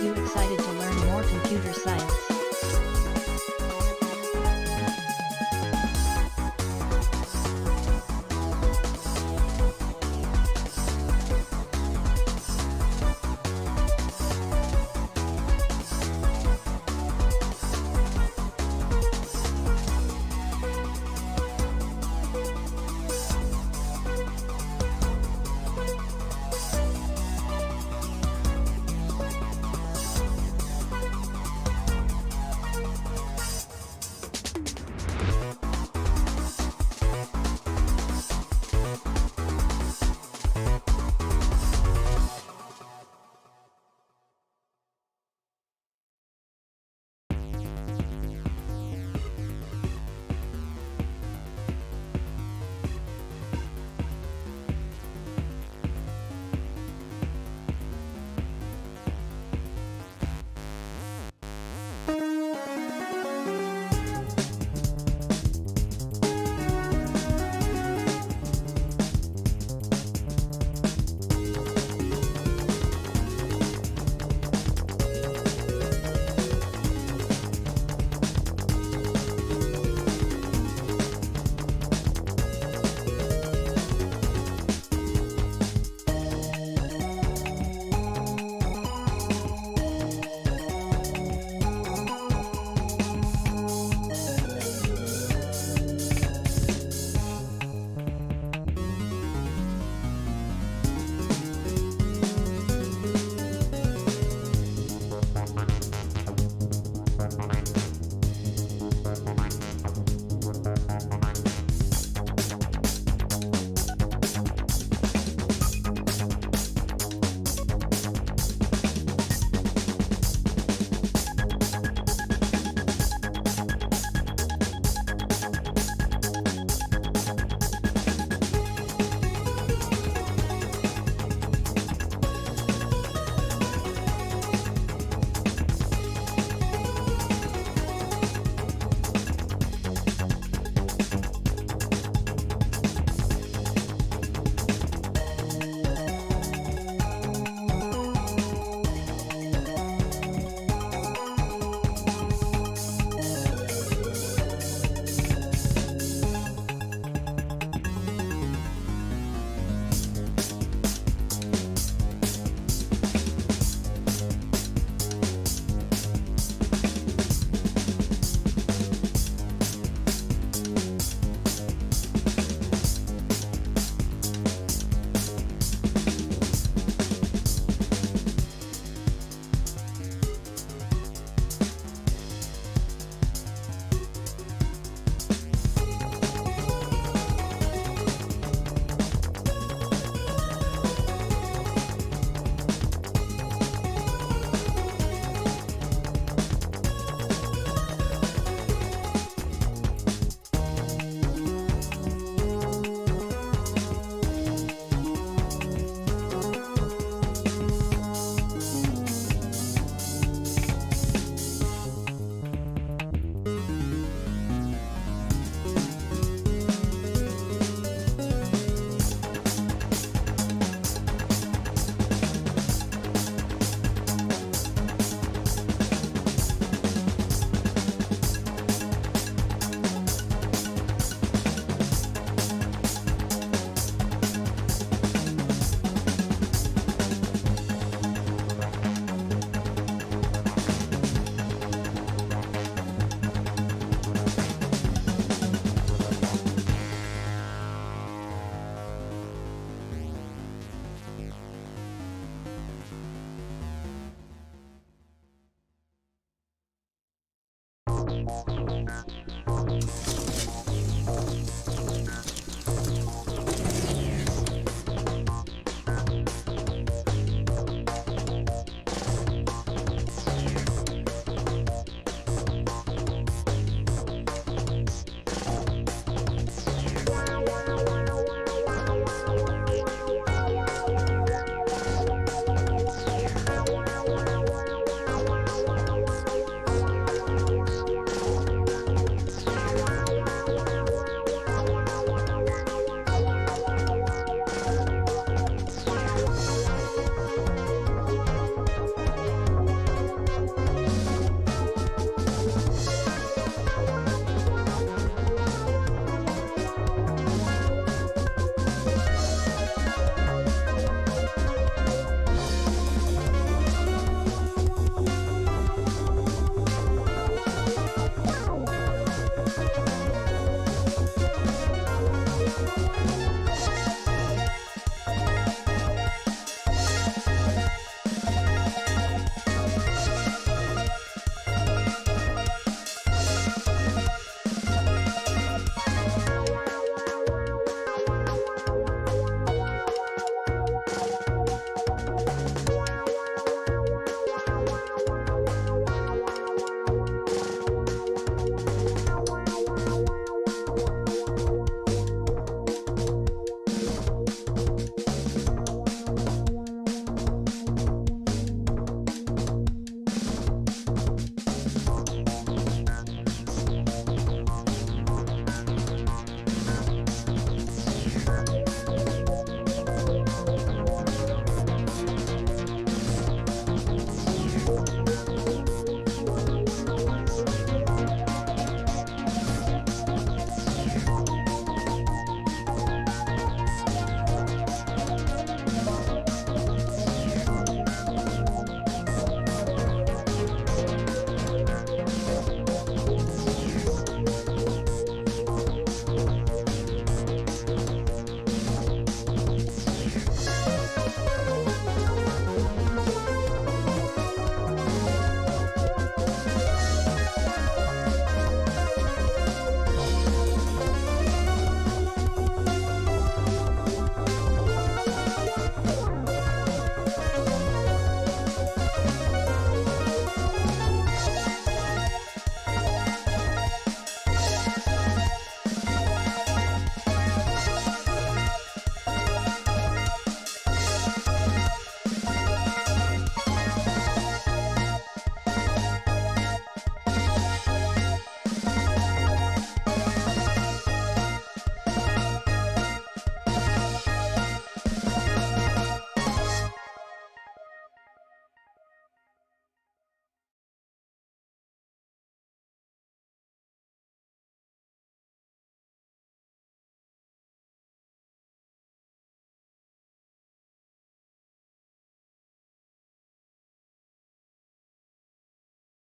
you excited to learn more computer science?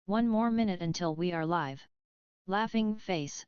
One more minute until we are live. Laughing face.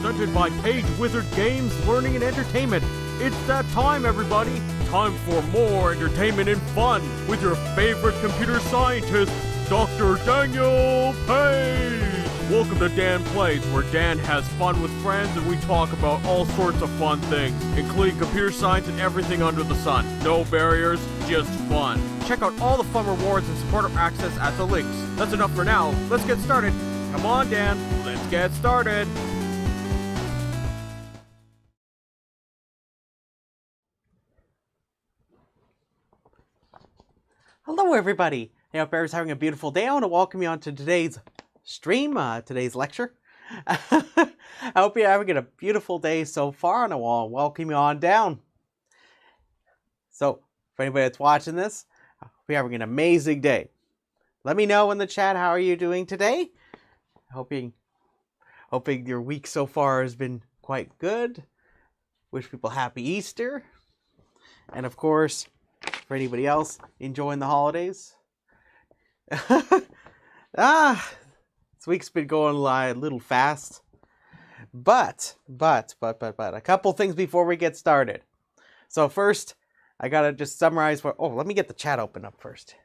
Presented by Page Wizard Games, Learning and Entertainment. It's that time, everybody. Time for more entertainment and fun with your favorite computer scientist, Dr. Daniel Page. Welcome to Dan Plays, where Dan has fun with friends and we talk about all sorts of fun things, including computer science and everything under the sun. No barriers, just fun. Check out all the fun rewards and supporter access at the links. That's enough for now. Let's get started. Come on, Dan. Let's get started. Hello everybody! I hope everyone's having a beautiful day. I want to welcome you on to today's stream, today's lecture. I hope you're having a beautiful day so far, and I want to welcome you on down. So, for anybody that's watching this, I hope you're having an amazing day. Let me know in the chat, how are you doing today? Hoping your week so far has been quite good. Wish people happy Easter. And of course, for anybody else enjoying the holidays. This week's been going a little fast. But a couple things before we get started. So first, I gotta just summarize let me get the chat open up first.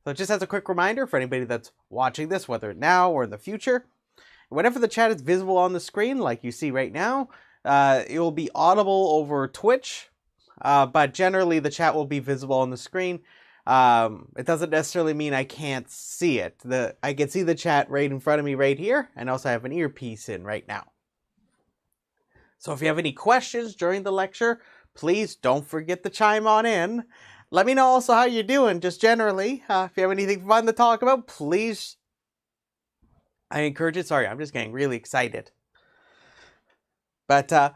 So just as a quick reminder for anybody that's watching this, whether now or in the future, whenever the chat is visible on the screen, like you see right now, it will be audible over Twitch. But generally the chat will be visible on the screen. It doesn't necessarily mean I can't see it. I can see the chat right in front of me right here, and also have an earpiece in right now. So if you have any questions during the lecture, please don't forget to chime on in. Let me know also how you're doing, just generally. If you have anything fun to talk about, please. I encourage it. Sorry, I'm just getting really excited. But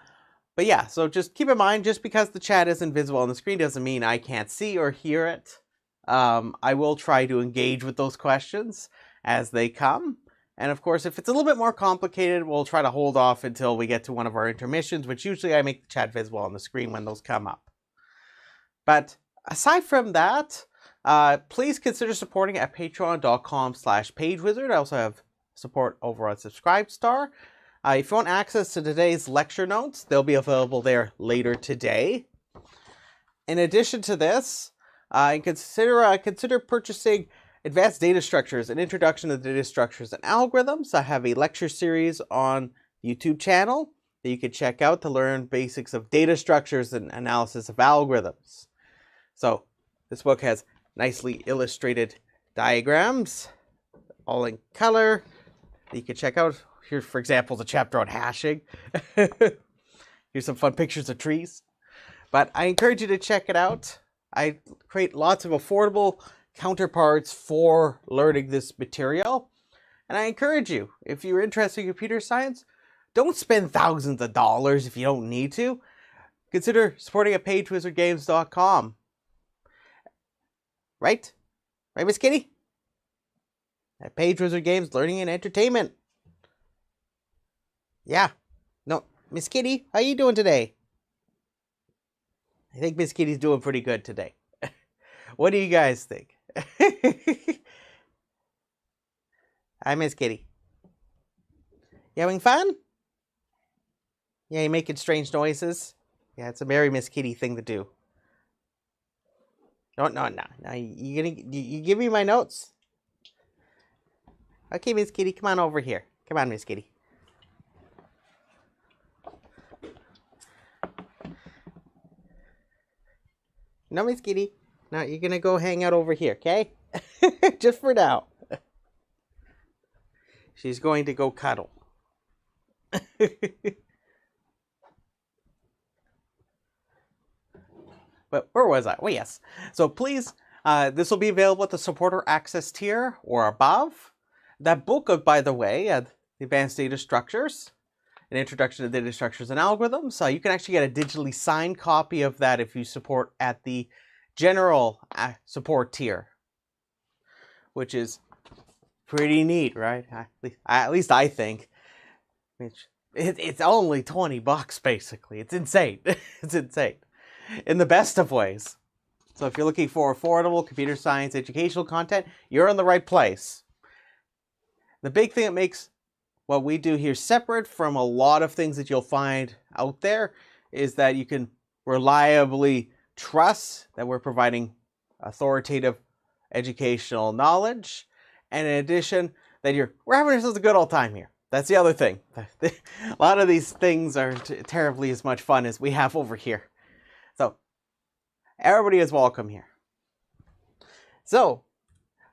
yeah, so just keep in mind, just because the chat isn't visible on the screen doesn't mean I can't see or hear it. I will try to engage with those questions as they come. And of course, if it's a little bit more complicated, we'll try to hold off until we get to one of our intermissions, which usually I make the chat visible on the screen when those come up. But aside from that, please consider supporting at patreon.com/pagewizard. I also have support over on Subscribestar. If you want access to today's lecture notes, they'll be available there later today. In addition to this, consider purchasing Advanced Data Structures, an introduction to data structures and algorithms. I have a lecture series on the YouTube channel that you can check out to learn basics of data structures and analysis of algorithms. So this book has nicely illustrated diagrams, all in color, that you can check out. Here, for example, is a chapter on hashing. Here's some fun pictures of trees. But I encourage you to check it out. I create lots of affordable counterparts for learning this material. And I encourage you, if you're interested in computer science, don't spend thousands of dollars if you don't need to. Consider supporting at pagewizardgames.com. Right? Right, Miss Kitty? At Page Wizard Games, Learning and Entertainment. Yeah. No, Miss Kitty, how you doing today? I think Miss Kitty's doing pretty good today. What do you guys think? Hi, Miss Kitty. You having fun? Yeah, you making strange noises? Yeah, it's a very Miss Kitty thing to do. No. You give me my notes? Okay, Miss Kitty, come on over here. Come on, Miss Kitty. No, Miss Kitty. No, you're gonna go hang out over here, okay? Just for now. She's going to go cuddle. But where was I? Oh, yes. So please, this will be available at the supporter access tier or above. That book, by the way, the Advanced Data Structures, an Introduction to Data Structures and Algorithms. You can actually get a digitally signed copy of that if you support at the general support tier, which is pretty neat, right? At least I think. It's only $20, basically. It's insane. It's insane. In the best of ways. So if you're looking for affordable computer science educational content, you're in the right place. The big thing that makes what we do here separate from a lot of things that you'll find out there is that you can reliably trust that we're providing authoritative educational knowledge. And in addition, that we're having ourselves a good old time here. That's the other thing. A lot of these things aren't terribly as much fun as we have over here. So, everybody is welcome here. So,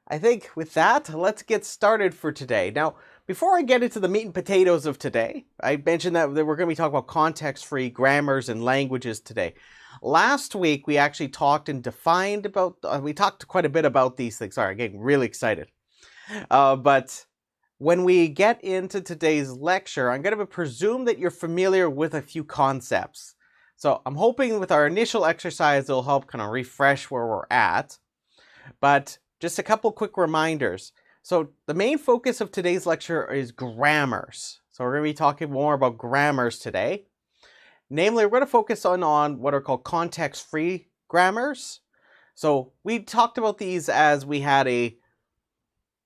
I think with that, let's get started for today. Now, before I get into the meat and potatoes of today, I mentioned that we're going to be talking about context-free grammars and languages today. Last week, we actually talked and defined about, we talked quite a bit about these things. Sorry, I'm getting really excited. But when we get into today's lecture, I'm going to presume that you're familiar with a few concepts. So I'm hoping with our initial exercise, it'll help kind of refresh where we're at. But just a couple quick reminders. So the main focus of today's lecture is grammars. So we're going to be talking more about grammars today. Namely, we're going to focus on what are called context-free grammars. So we talked about these as we had a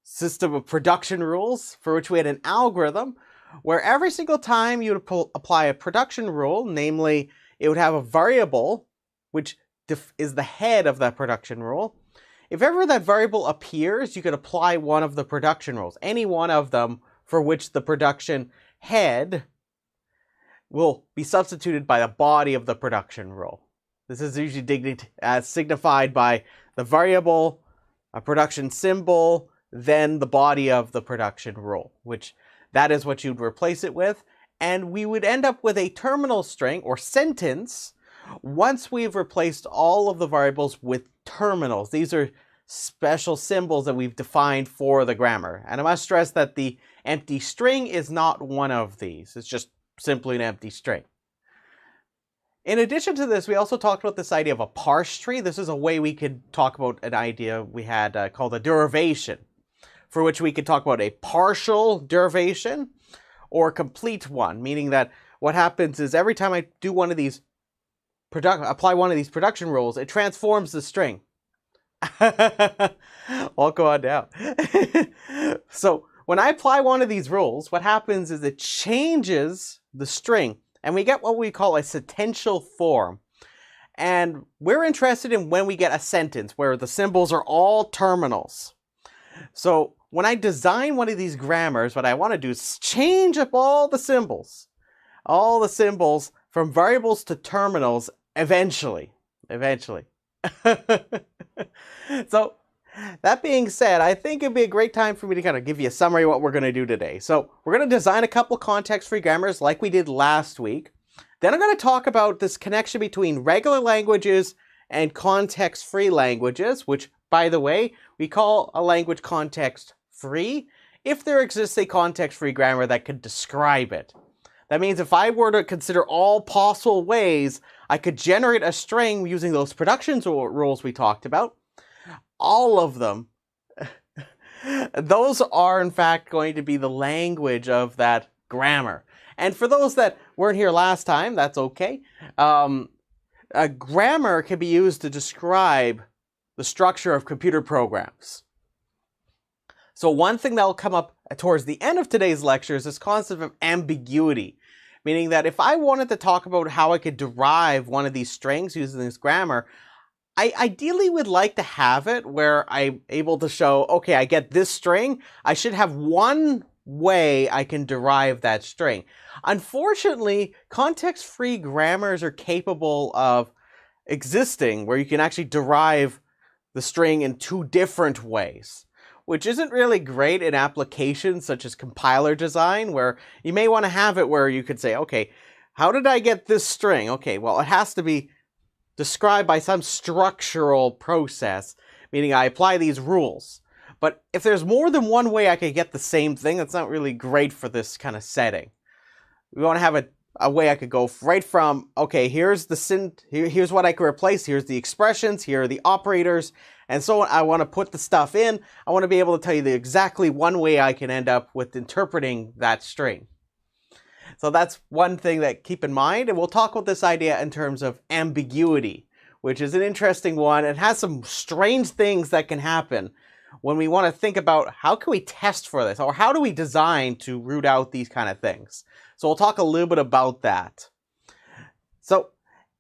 system of production rules for which we had an algorithm where every single time you would apply a production rule, namely it would have a variable which is the head of that production rule. If ever that variable appears, you could apply one of the production rules, any one of them for which the production head will be substituted by the body of the production rule. This is usually signified by the variable, a production symbol, then the body of the production rule, which that is what you'd replace it with. And we would end up with a terminal string or sentence once we've replaced all of the variables with terminals. These are special symbols that we've defined for the grammar. And I must stress that the empty string is not one of these. It's just simply an empty string. In addition to this, we also talked about this idea of a parse tree. This is a way we could talk about an idea we had called a derivation, for which we could talk about a partial derivation or a complete one, meaning that what happens is every time I do one of these apply one of these production rules, it transforms the string. I'll go on down. So when I apply one of these rules, what happens is it changes the string, and we get what we call a sentential form. And we're interested in when we get a sentence where the symbols are all terminals. So when I design one of these grammars, what I want to do is change up all the symbols from variables to terminals eventually. So that being said, I think it'd be a great time for me to kind of give you a summary of what we're going to do today. So we're going to design a couple context-free grammars like we did last week. Then I'm going to talk about this connection between regular languages and context-free languages, which, by the way, we call a language context-free if there exists a context-free grammar that could describe it. That means if I were to consider all possible ways I could generate a string using those production rules we talked about, all of them, those are in fact going to be the language of that grammar. And for those that weren't here last time, that's okay. A grammar can be used to describe the structure of computer programs. So one thing that will come up towards the end of today's lecture is this concept of ambiguity, meaning that if I wanted to talk about how I could derive one of these strings using this grammar, I ideally would like to have it where I'm able to show, okay, I get this string, I should have one way I can derive that string. Unfortunately, context-free grammars are capable of existing where you can actually derive the string in two different ways, which isn't really great in applications such as compiler design, where you may want to have it where you could say, okay, how did I get this string? Okay, well, it has to be described by some structural process, meaning I apply these rules. But if there's more than one way I could get the same thing, that's not really great for this kind of setting. We want to have a way I could go right from, okay, here's here's what I can replace, here's the expressions, here are the operators, and so on. I want to put the stuff in. I want to be able to tell you exactly one way I can end up with interpreting that string. So that's one thing that keep in mind, and we'll talk about this idea in terms of ambiguity, which is an interesting one. It has some strange things that can happen when we want to think about how can we test for this, or how do we design to root out these kind of things. So we'll talk a little bit about that. So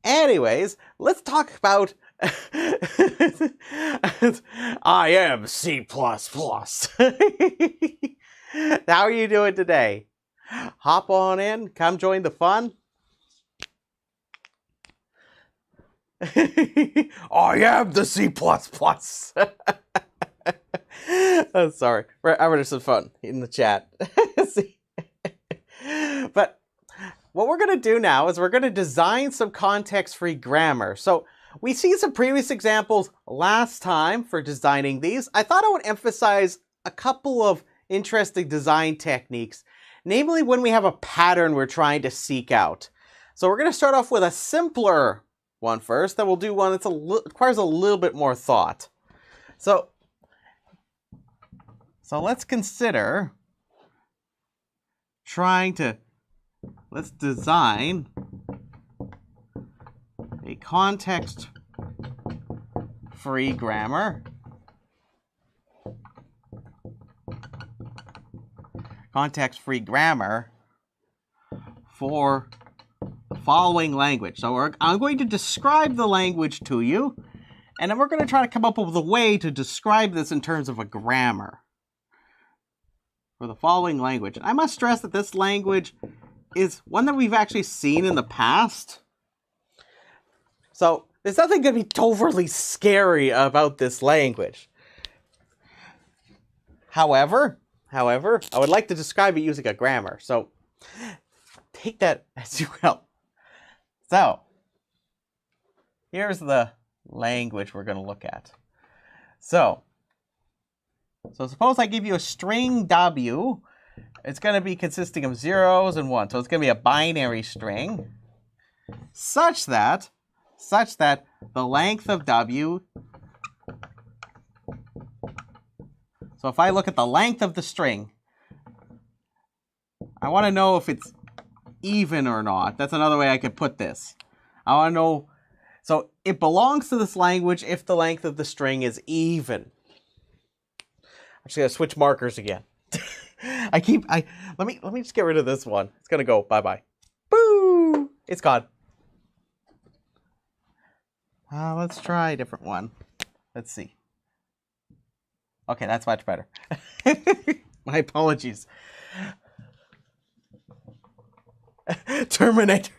anyways, let's talk about I am C++. How are you doing today? Hop on in, come join the fun. I am the C++. Oh, sorry, we're having some fun in the chat. But what we're going to do now is we're going to design some context-free grammar. So we see some previous examples last time for designing these. I thought I would emphasize a couple of interesting design techniques, namely when we have a pattern we're trying to seek out. So we're going to start off with a simpler one first, then we'll do one that requires a little bit more thought. So let's consider let's design a context-free grammar. Context-free grammar for the following language. So I'm going to describe the language to you, and then we're going to try to come up with a way to describe this in terms of a grammar for the following language. And I must stress that this language is one that we've actually seen in the past. So there's nothing going to be overly scary about this language. However, I would like to describe it using a grammar. So take that as you will. So here's the language we're going to look at. So suppose I give you a string W. It's going to be consisting of zeros and ones. So it's going to be a binary string such that the length of W. So if I look at the length of the string, I want to know if it's even or not. That's another way I could put this. I want to know, so it belongs to this language if the length of the string is even. I'm just gonna switch markers again. Let me just get rid of this one. It's gonna go bye-bye. Boo! It's gone. Let's try a different one. Let's see. Okay, that's much better. My apologies. Terminator,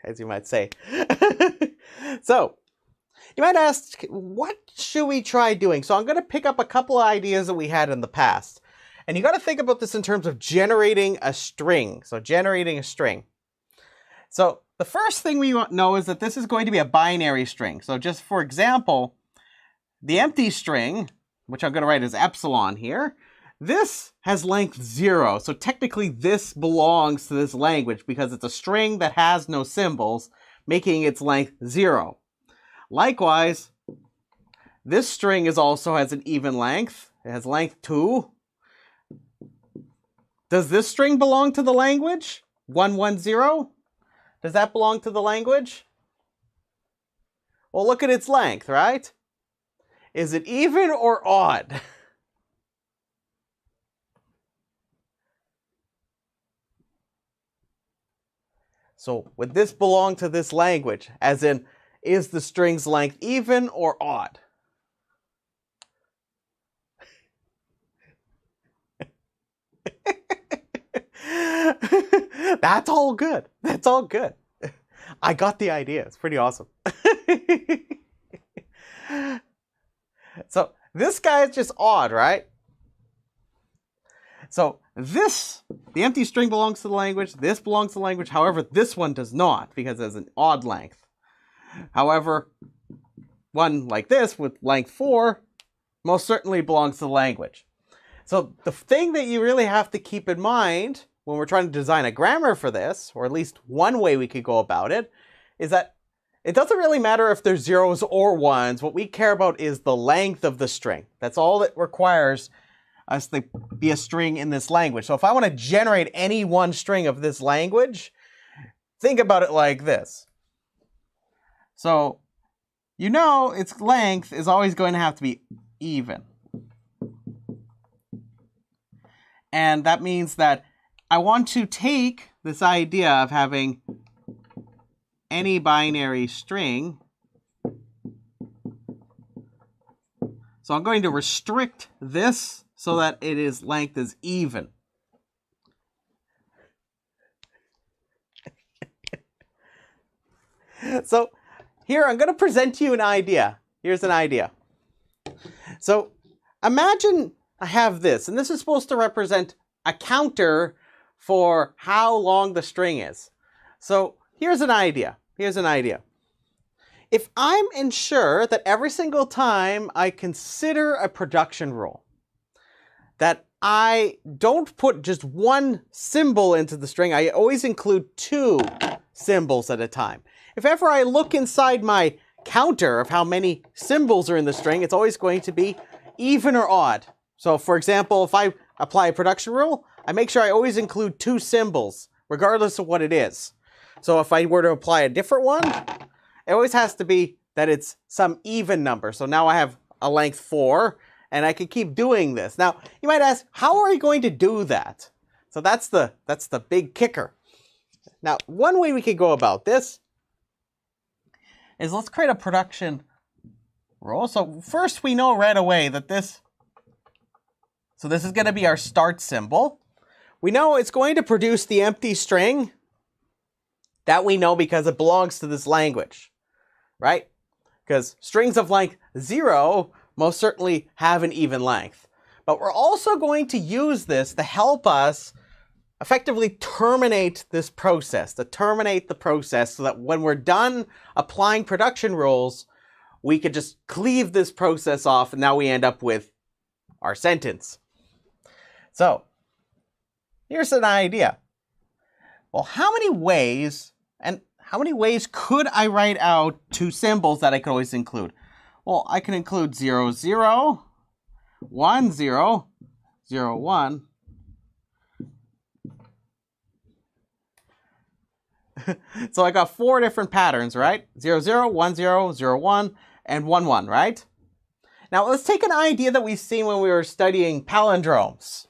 as you might say. So, you might ask, what should we try doing? So I'm going to pick up a couple of ideas that we had in the past. And you got to think about this in terms of generating a string. So generating a string. So the first thing we know is that this is going to be a binary string. So just for example, the empty string, which I'm going to write as epsilon here, this has length 0. So technically this belongs to this language because it's a string that has no symbols, making its length 0. Likewise, this string also has an even length. It has length 2. Does this string belong to the language? 110? Does that belong to the language? Well, look at its length, right? Is it even or odd? So would this belong to this language? As in, is the string's length even or odd? That's all good. That's all good. I got the idea. It's pretty awesome. So this guy is just odd, right? So this, the empty string belongs to the language. This belongs to the language. However, this one does not because it has an odd length. However, one like this with length 4 most certainly belongs to the language. So the thing that you really have to keep in mind when we're trying to design a grammar for this, or at least one way we could go about it, is that it doesn't really matter if there's zeros or ones. What we care about is the length of the string. That's all that requires us to be a string in this language. So if I want to generate any one string of this language, think about it like this. So you know its length is always going to have to be even. And that means that I want to take this idea of having any binary string. So I'm going to restrict this so that its length is even. So here I'm going to present to you an idea. Here's an idea. So imagine I have this, and this is supposed to represent a counter for how long the string is. So here's an idea. Here's an idea. If I'm sure that every single time I consider a production rule, that I don't put just one symbol into the string, I always include 2 symbols at a time. If ever I look inside my counter of how many symbols are in the string, it's always going to be even or odd. So for example, if I apply a production rule, I make sure I always include 2 symbols, regardless of what it is. So if I were to apply a different one, it always has to be that it's some even number. So now I have a length 4, and I can keep doing this. Now, you might ask, how are you going to do that? So that's the big kicker. Now, one way we could go about this is let's create a production rule. So first we know right away that this is going to be our start symbol. We know it's going to produce the empty string. That we know because it belongs to this language, right? Because strings of length 0 most certainly have an even length. But we're also going to use this to help us effectively terminate this process, to terminate the process so that when we're done applying production rules, we could just cleave this process off and now we end up with our sentence. So here's an idea. Well, how many ways could I write out 2 symbols that I could always include? Well, I can include 0, 0, 1, 0, 0, 1. So I got 4 different patterns, right? 0, 0, 1, 0, 0, 1, and 1, 1, right? Now let's take an idea that we've seen when we were studying palindromes.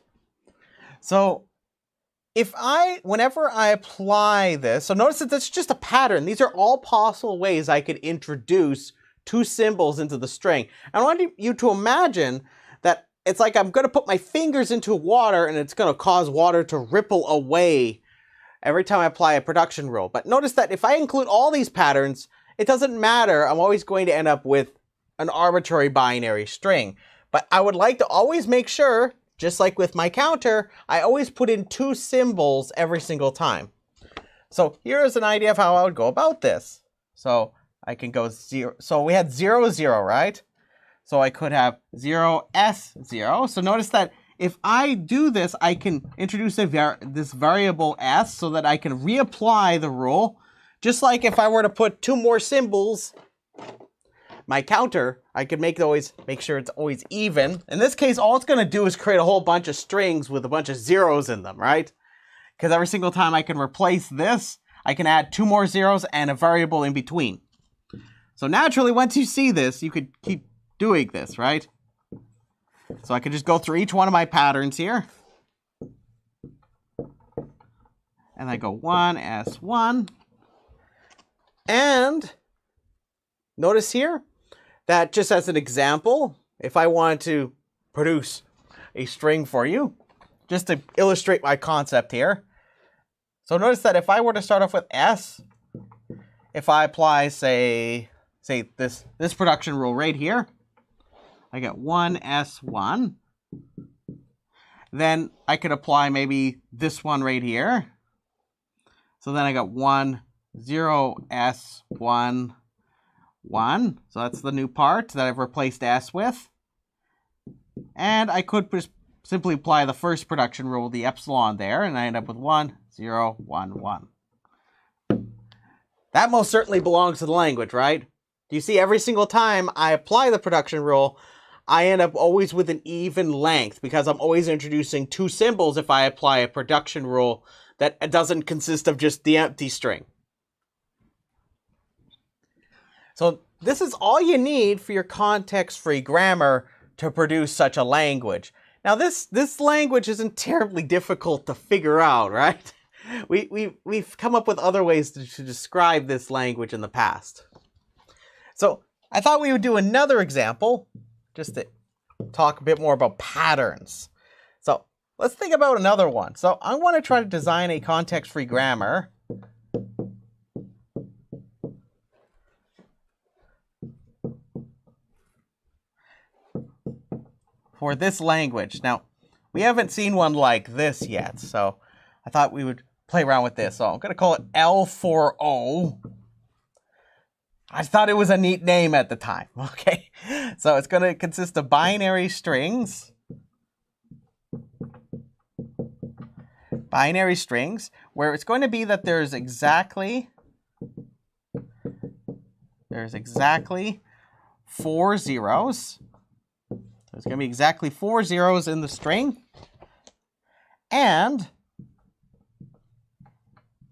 So whenever I apply this, so notice that that's just a pattern. These are all possible ways I could introduce 2 symbols into the string. I want you to imagine that it's like I'm going to put my fingers into water and it's going to cause water to ripple away every time I apply a production rule. But notice that if I include all these patterns, it doesn't matter. I'm always going to end up with an arbitrary binary string. But I would like to always make sure, just like with my counter, I always put in 2 symbols every single time. So here's an idea of how I would go about this. So I can go 0. So we had 0, 0, right? So I could have 0, S, 0. So notice that if I do this, I can introduce this variable S so that I can reapply the rule just like if I were to put 2 more symbols, my counter, I could make sure it's always even. In this case, all it's going to do is create a whole bunch of strings with a bunch of zeros in them, right? Because every single time I can replace this, I can add 2 more zeros and a variable in between. So naturally, once you see this, you could keep doing this, right? So I could just go through each one of my patterns here. And I go 1, S1. And notice here that just as an example, if I wanted to produce a string for you, just to illustrate my concept here. So notice that if I were to start off with S, if I apply, say this production rule right here, I get 1, S1. Then I could apply maybe this one right here. So then I got 1, 0, S1, 1. So that's the new part that I've replaced S with. And I could just simply apply the first production rule, the epsilon there, and I end up with 1, 0, 1, 1. That most certainly belongs to the language, right? Do you see every single time I apply the production rule, I end up always with an even length because I'm always introducing 2 symbols if I apply a production rule that doesn't consist of just the empty string. So this is all you need for your context-free grammar to produce such a language. Now this language isn't terribly difficult to figure out, right? We've come up with other ways to describe this language in the past. So I thought we would do another example just to talk a bit more about patterns. So let's think about another one. So I want to try to design a context-free grammar for this language. Now, we haven't seen one like this yet, so I thought we would play around with this. So I'm going to call it L4O. I thought it was a neat name at the time, okay? So it's going to consist of binary strings. Binary strings, where it's going to be that there's exactly 4 zeros. There's going to be exactly 4 zeros in the string. And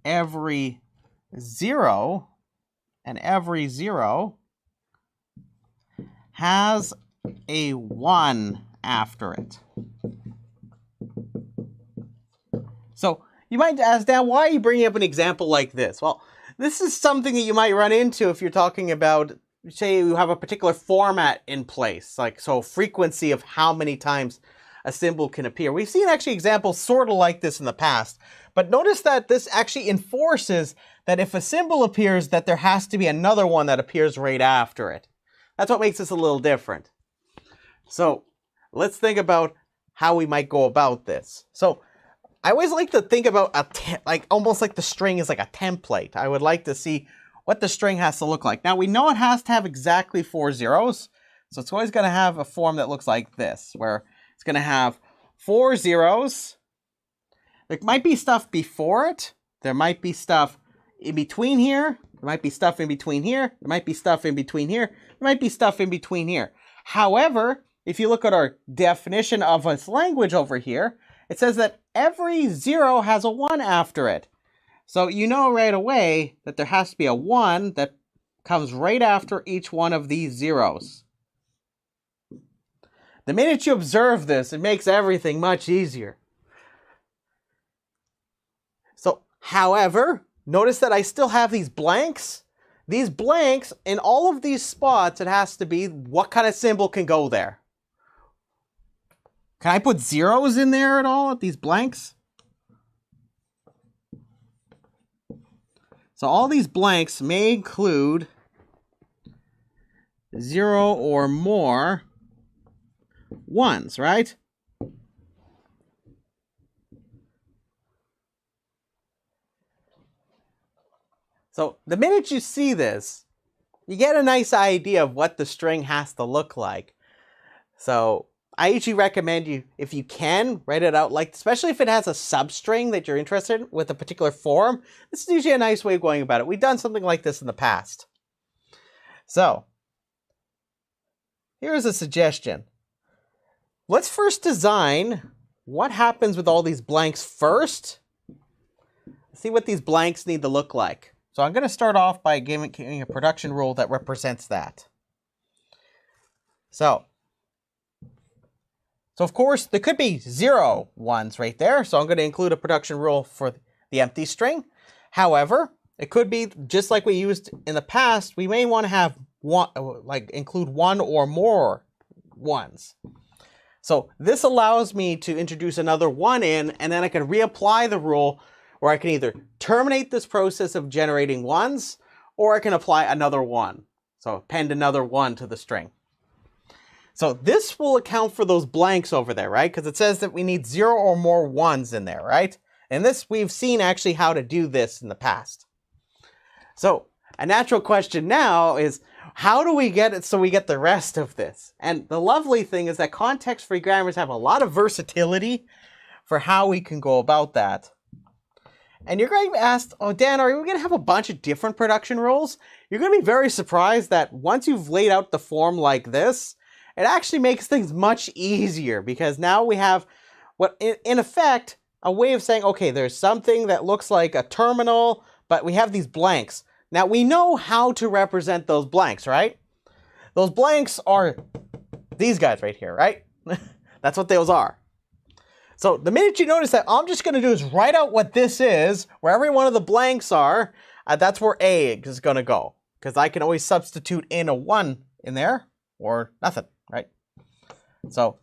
every zero has a 1 after it. So you might ask, Dan, why are you bringing up an example like this? Well, this is something that you might run into if you're talking about, say you have a particular format in place, like so frequency of how many times a symbol can appear. We've seen actually examples sort of like this in the past, but notice that this actually enforces that if a symbol appears, that there has to be another one that appears right after it. That's what makes this a little different. So let's think about how we might go about this. So I always like to think about almost like the string is like a template. I would like to see what the string has to look like. Now we know it has to have exactly 4 zeros, so it's always going to have a form that looks like this, where it's going to have 4 zeros. There might be stuff before it. There might be stuff in between here. There might be stuff in between here. There might be stuff in between here. There might be stuff in between here. However, if you look at our definition of this language over here, it says that every 0 has a 1 after it. So you know right away that there has to be a 1 that comes right after each one of these zeros. The minute you observe this, it makes everything much easier. So, however, notice that I still have these blanks. These blanks, in all of these spots, it has to be what kind of symbol can go there. Can I put zeros in there at all, at these blanks? So all these blanks may include 0 or more 1s, right? So the minute you see this, you get a nice idea of what the string has to look like. So I usually recommend you, if you can, write it out, like, especially if it has a substring that you're interested in with a particular form. This is usually a nice way of going about it. We've done something like this in the past. So, here's a suggestion. Let's first design what happens with all these blanks first. See what these blanks need to look like. So I'm going to start off by giving a production rule that represents that. So of course, there could be 0 ones right there. So I'm going to include a production rule for the empty string. However, it could be just like we used in the past. We may want to have one, like include 1 or more ones. So this allows me to introduce another 1 in, and then I can reapply the rule where I can either terminate this process of generating ones, or I can apply another 1. So append another 1 to the string. So this will account for those blanks over there, right? Because it says that we need 0 or more 1s in there, right? And this, we've seen actually how to do this in the past. So a natural question now is, how do we get it so we get the rest of this? And the lovely thing is that context-free grammars have a lot of versatility for how we can go about that. And you're going to ask, oh, Dan, are we going to have a bunch of different production rules? You're going to be very surprised that once you've laid out the form like this, it actually makes things much easier, because now we have what, in effect, a way of saying, okay, there's something that looks like a terminal, but we have these blanks. Now we know how to represent those blanks, right? Those blanks are these guys right here, right? That's what those are. So the minute you notice that, all I'm just going to do is write out what this is, where every one of the blanks are, that's where A is going to go. Because I can always substitute in a 1 in there, or nothing, right? So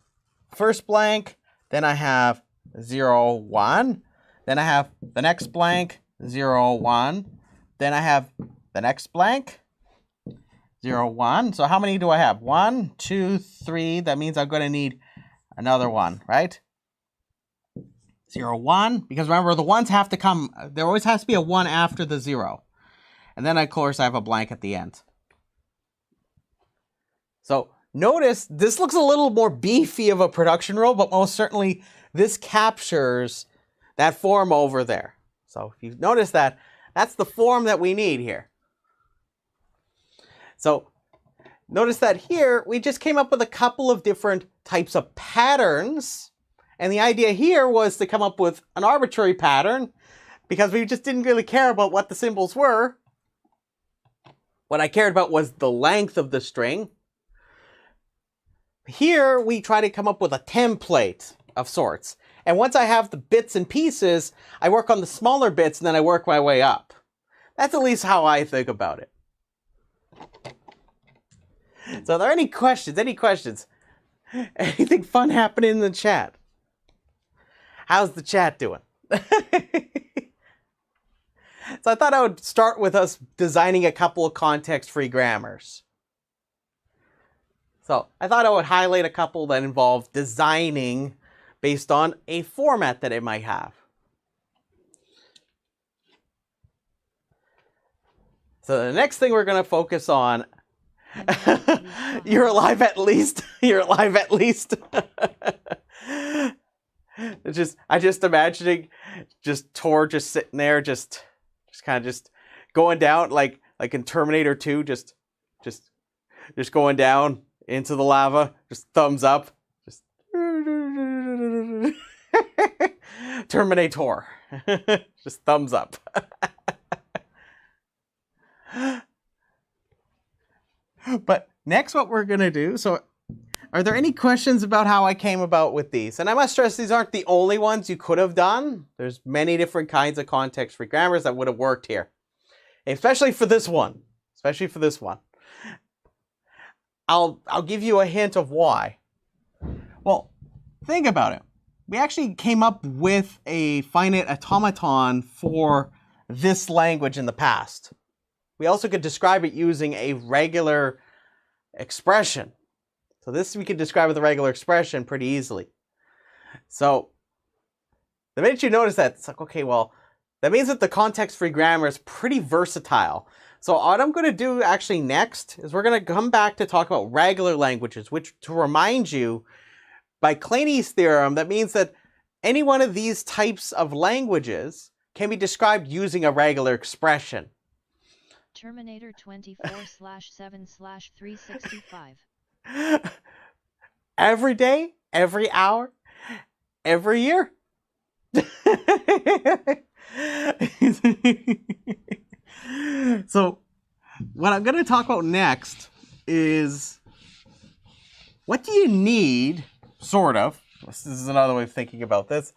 first blank, then I have 0, 1. Then I have the next blank, 0, 1. Then I have the next blank, 0, 1. So how many do I have? 1, 2, 3. That means I'm going to need another 1, right? 0, 1. Because remember, the 1s have to come. There always has to be a 1 after the 0. And then, of course, I have a blank at the end. So notice this looks a little more beefy of a production rule, but most certainly this captures that form over there. So if you notice that, that's the form that we need here. So notice that here we just came up with a couple of different types of patterns. And the idea here was to come up with an arbitrary pattern, because we just didn't really care about what the symbols were. What I cared about was the length of the string. Here we try to come up with a template of sorts. And once I have the bits and pieces, I work on the smaller bits and then I work my way up. That's at least how I think about it. So are there any questions? Any questions? Anything fun happening in the chat? How's the chat doing? So I thought I would start with us designing a couple of context-free grammars. So I thought I would highlight a couple that involve designing based on a format that it might have. So the next thing we're going to focus on, you're alive at least. You're alive at least. I just imagining just Tor just sitting there, just kind of just going down like in Terminator 2, just going down into the lava, just thumbs up, just Terminator, just thumbs up. But next what we're gonna do, so are there any questions about how I came about with these? And I must stress, these aren't the only ones you could have done. There's many different kinds of context-free grammars that would have worked here. Especially for this one. Especially for this one. I'll give you a hint of why. Well, think about it. We actually came up with a finite automaton for this language in the past. We also could describe it using a regular expression. So this we could describe with a regular expression pretty easily. So the minute you notice that, it's like, okay, well, that means that the context-free grammar is pretty versatile. So what I'm going to do actually next is we're going to come back to talk about regular languages, which, to remind you, by Claney's theorem, that means that any one of these types of languages can be described using a regular expression. Terminator 24/7/365. Every day, every hour, every year. So, what I'm going to talk about next is what do you need, sort of. This is another way of thinking about this.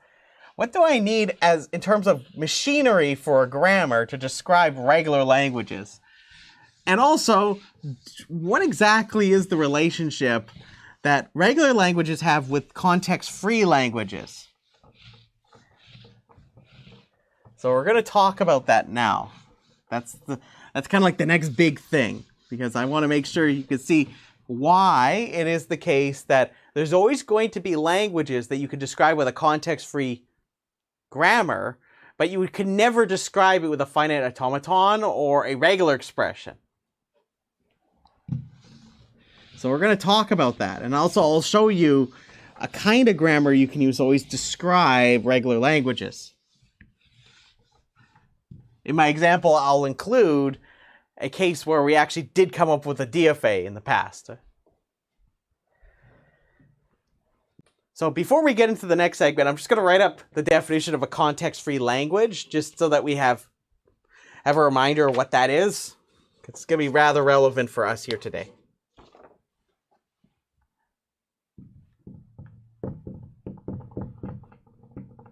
What do I need as in terms of machinery for a grammar to describe regular languages? And also, what exactly is the relationship that regular languages have with context-free languages? So we're going to talk about that now. That's kind of like the next big thing, because I want to make sure you can see why it is the case that there's always going to be languages that you can describe with a context-free grammar, but you could never describe it with a finite automaton or a regular expression. So we're going to talk about that. And also I'll show you a kind of grammar you can use to always describe regular languages. In my example, I'll include a case where we actually did come up with a DFA in the past. So before we get into the next segment, I'm just going to write up the definition of a context-free language, just so that we have a reminder of what that is. It's going to be rather relevant for us here today.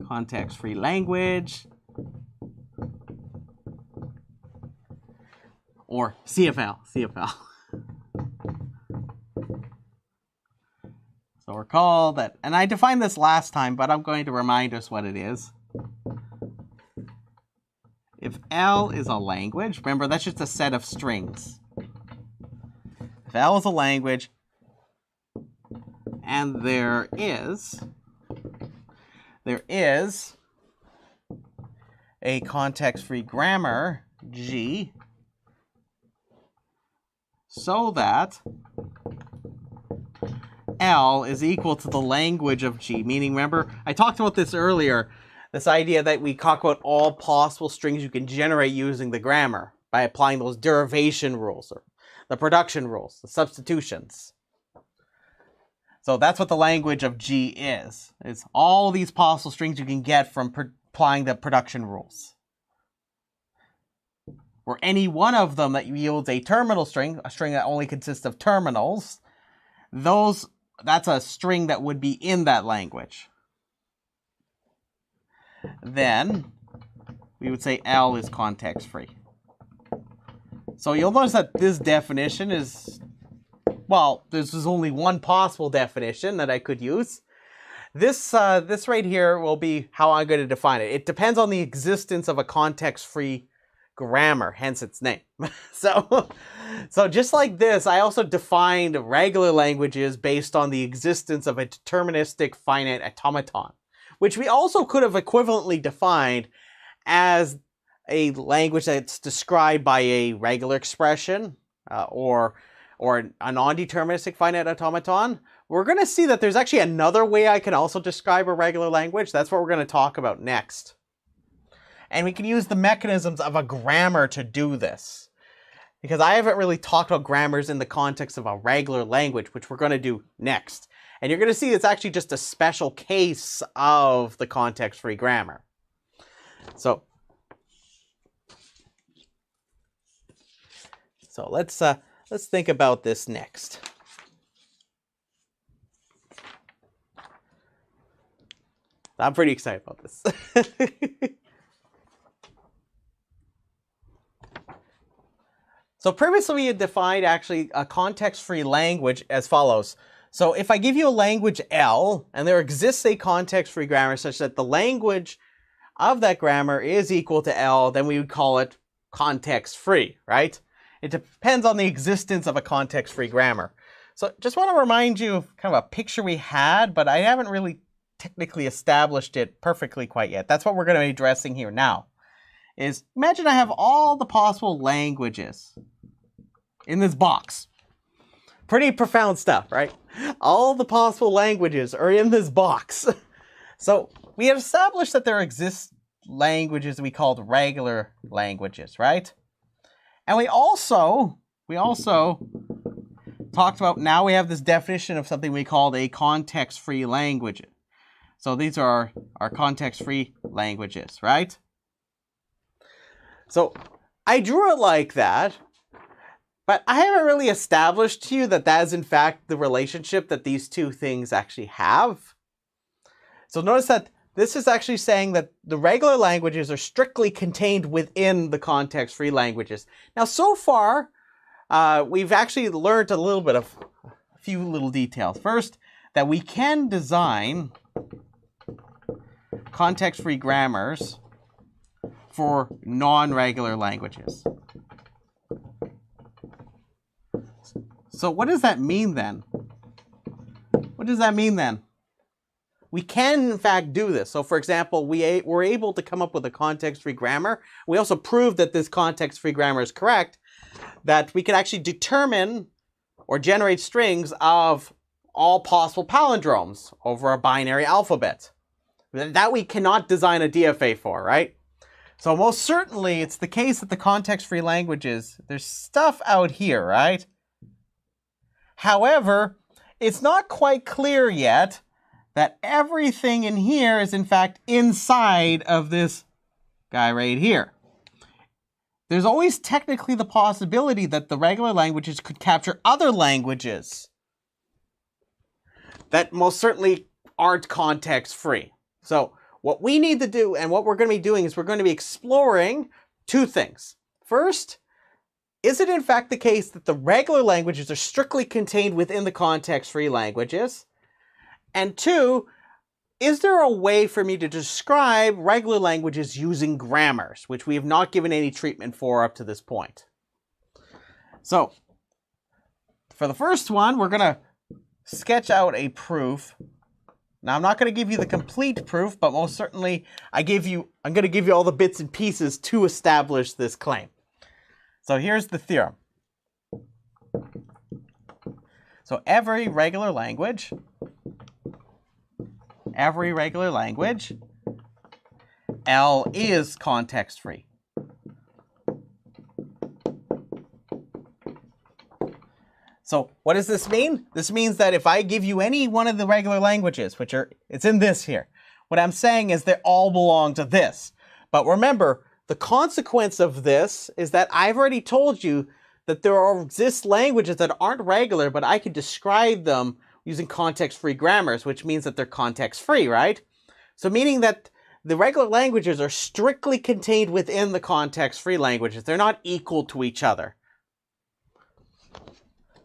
Context-free language, or CFL. So recall that, and I defined this last time, but I'm going to remind us what it is. If L is a language, remember that's just a set of strings. If L is a language, and there is a context-free grammar, G, so that L is equal to the language of G, meaning, remember, I talked about this earlier, this idea that we talk about all possible strings you can generate using the grammar by applying those derivation rules, or the production rules, the substitutions. So that's what the language of G is. It's all these possible strings you can get from applying the production rules. Or any one of them that yields a terminal string, a string that only consists of terminals, that's a string that would be in that language. Then we would say L is context-free. So you'll notice that this definition is, well, this is only one possible definition that I could use. This right here will be how I'm going to define it. It depends on the existence of a context-free grammar, hence its name. So just like this, I also defined regular languages based on the existence of a deterministic finite automaton, which we also could have equivalently defined as a language that's described by a regular expression or a non-deterministic finite automaton. We're going to see that there's actually another way I can also describe a regular language. That's what we're going to talk about next. And we can use the mechanisms of a grammar to do this, because I haven't really talked about grammars in the context of a regular language, which we're going to do next. And you're going to see it's actually just a special case of the context-free grammar. So let's think about this next. I'm pretty excited about this. So previously we had defined actually a context-free language as follows. So if I give you a language L, and there exists a context-free grammar such that the language of that grammar is equal to L, then we would call it context-free, right? It depends on the existence of a context-free grammar. So just want to remind you of kind of a picture we had, but I haven't really technically established it perfectly quite yet. That's what we're going to be addressing here now. Is imagine I have all the possible languages in this box. Pretty profound stuff, right? All the possible languages are in this box. So we have established that there exist languages we called regular languages, right? And we also talked about, now we have this definition of something we called a context-free language. So these are our context-free languages, right? So I drew it like that, but I haven't really established to you that that is in fact the relationship that these two things actually have. So notice that this is actually saying that the regular languages are strictly contained within the context-free languages. Now, so far, we've actually learned a little bit of a few little details. First, that we can design context-free grammars for non-regular languages. So what does that mean then? What does that mean then? We can, in fact, do this. So, for example, we're able to come up with a context-free grammar. We also proved that this context-free grammar is correct, that we can actually determine or generate strings of all possible palindromes over a binary alphabet. That we cannot design a DFA for, right? So most certainly, it's the case that the context-free languages, there's stuff out here, right? However, it's not quite clear yet that everything in here is in fact inside of this guy right here. There's always technically the possibility that the regular languages could capture other languages that most certainly aren't context-free. So what we need to do, and what we're going to be doing, is we're going to be exploring two things. First, is it in fact the case that the regular languages are strictly contained within the context-free languages? And two, is there a way for me to describe regular languages using grammars, which we have not given any treatment for up to this point? So, for the first one, we're going to sketch out a proof. Now, I'm not going to give you the complete proof, but most certainly I'm going to give you all the bits and pieces to establish this claim. So here's the theorem. So every regular language, L is context-free. So what does this mean? This means that if I give you any one of the regular languages, it's in this here, what I'm saying is they all belong to this. But remember, the consequence of this is that I've already told you that there exist languages that aren't regular, but I can describe them using context-free grammars, which means that they're context-free, right? So meaning that the regular languages are strictly contained within the context-free languages. They're not equal to each other.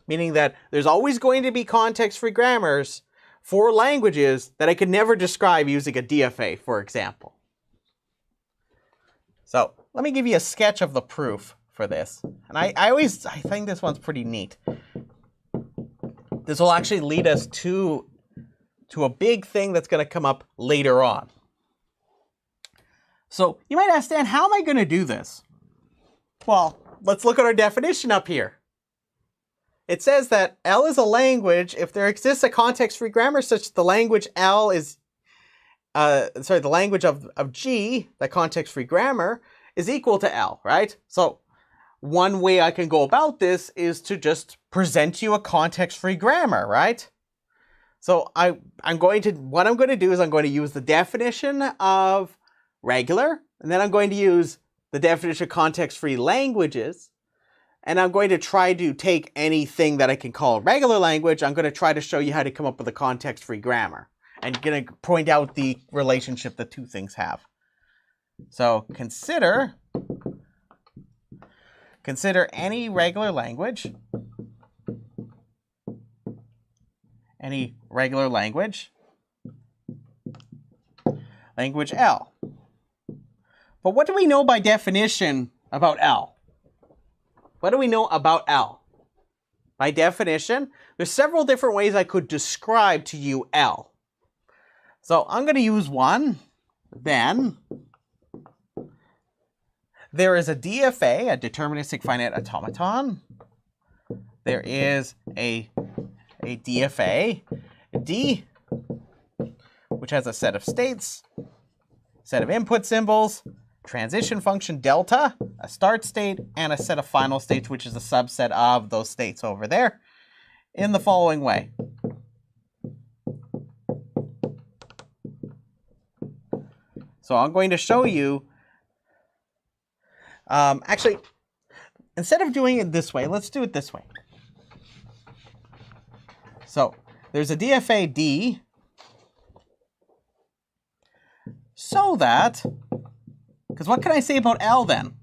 Meaning that there's always going to be context-free grammars for languages that I could never describe using a DFA, for example. So let me give you a sketch of the proof for this. And I think this one's pretty neat. This will actually lead us to a big thing that's going to come up later on. So you might ask, Dan, how am I going to do this? Well, let's look at our definition up here. It says that L is a language if there exists a context-free grammar such that the language L is, the language of G, the context-free grammar, is equal to L, right? So one way I can go about this is to just present you a context-free grammar, right? So what I'm going to do is I'm going to use the definition of regular, and then I'm going to use the definition of context-free languages, and I'm going to try to take anything that I can call a regular language. I'm going to try to show you how to come up with a context-free grammar, and going to point out the relationship the two things have. So consider any regular language, language L. But what do we know by definition about L? What do we know about L? By definition, there's several different ways I could describe to you L. So I'm going to use one. Then there is a DFA, a deterministic finite automaton, there is a DFA, D, which has a set of states, set of input symbols, transition function delta, a start state, and a set of final states, which is a subset of those states over there, in the following way. So I'm going to show you, actually, instead of doing it this way, let's do it this way. So there's a DFA D, so that, because what can I say about L then?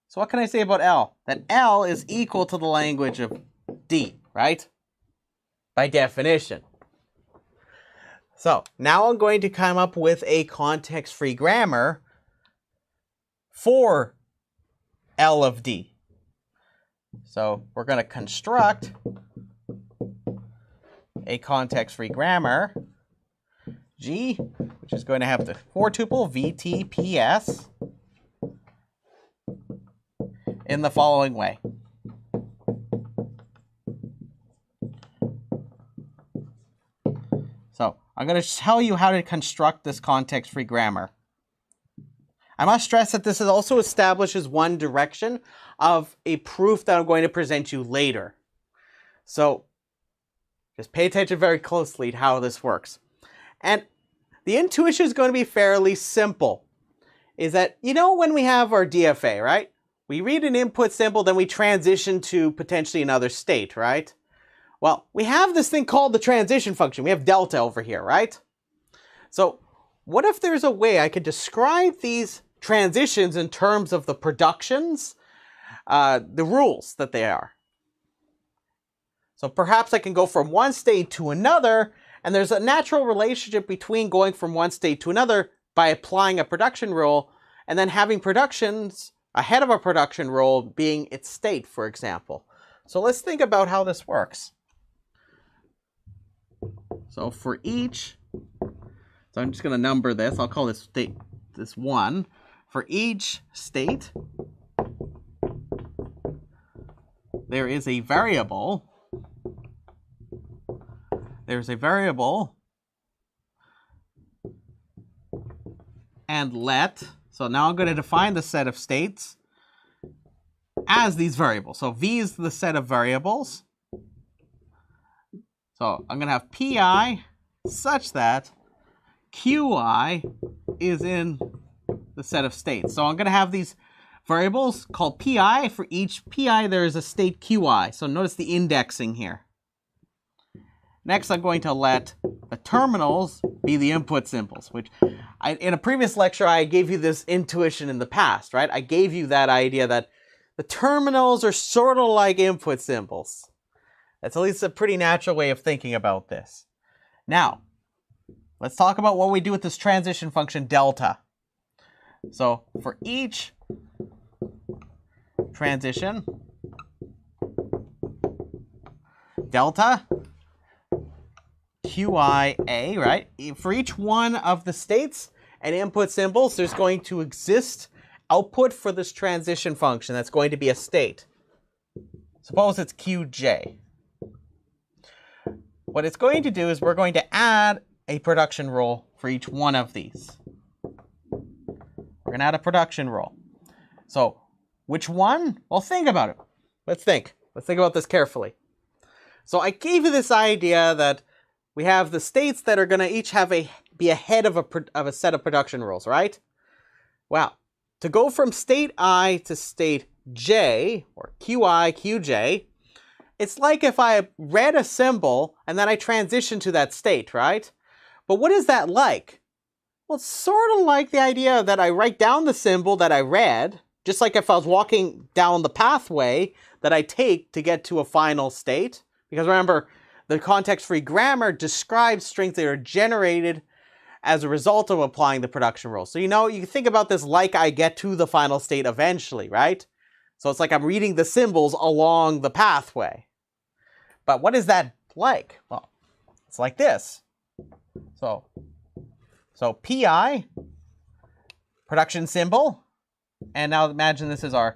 So what can I say about L? That L is equal to the language of D, right? By definition. So now I'm going to come up with a context-free grammar for L of D. So we're going to construct a context-free grammar, G, which is going to have the for tuple VTPS in the following way. So I'm going to tell you how to construct this context-free grammar. I must stress that this also establishes one direction of a proof that I'm going to present you later. So just pay attention very closely to how this works. And the intuition is going to be fairly simple. Is that, you know, when we have our DFA, right? We read an input symbol, then we transition to potentially another state, right? Well, we have this thing called the transition function. We have delta over here, right? So what if there's a way I could describe these transitions in terms of the productions, the rules that they are? So perhaps I can go from one state to another, and there's a natural relationship between going from one state to another by applying a production rule, and then having productions ahead of a production rule being its state, for example. So let's think about how this works. So for each, so I'm just going to number this. I'll call this state, this 1. For each state, there is a variable. There's a variable and let. So now I'm going to define the set of states as these variables. So V is the set of variables. So I'm going to have PI such that QI is in the set of states. So I'm going to have these variables called PI. For each PI, there is a state QI. So notice the indexing here. Next, I'm going to let the terminals be the input symbols, which in a previous lecture, I gave you this intuition in the past, right? I gave you that idea that the terminals are sort of like input symbols. That's at least a pretty natural way of thinking about this. Now, let's talk about what we do with this transition function delta. So for each transition, delta QIA, right? For each one of the states and input symbols, there's going to exist output for this transition function. That's going to be a state. Suppose it's QJ. What it's going to do is we're going to add a production rule for each one of these. We're going to add a production rule. So which one? Well, think about it. Let's think. Let's think about this carefully. So I gave you this idea that we have the states that are going to each have be ahead of a set of production rules, right? Well, to go from state I to state J, or QI, QJ, it's like if I read a symbol and then I transition to that state, right? But what is that like? Well, it's sort of like the idea that I write down the symbol that I read, just like if I was walking down the pathway that I take to get to a final state. Because remember, the context-free grammar describes strings that are generated as a result of applying the production rule. So, you know, you can think about this like I get to the final state eventually, right? So it's like I'm reading the symbols along the pathway. But what is that like? Well, it's like this. So PI, production symbol. And now imagine this is our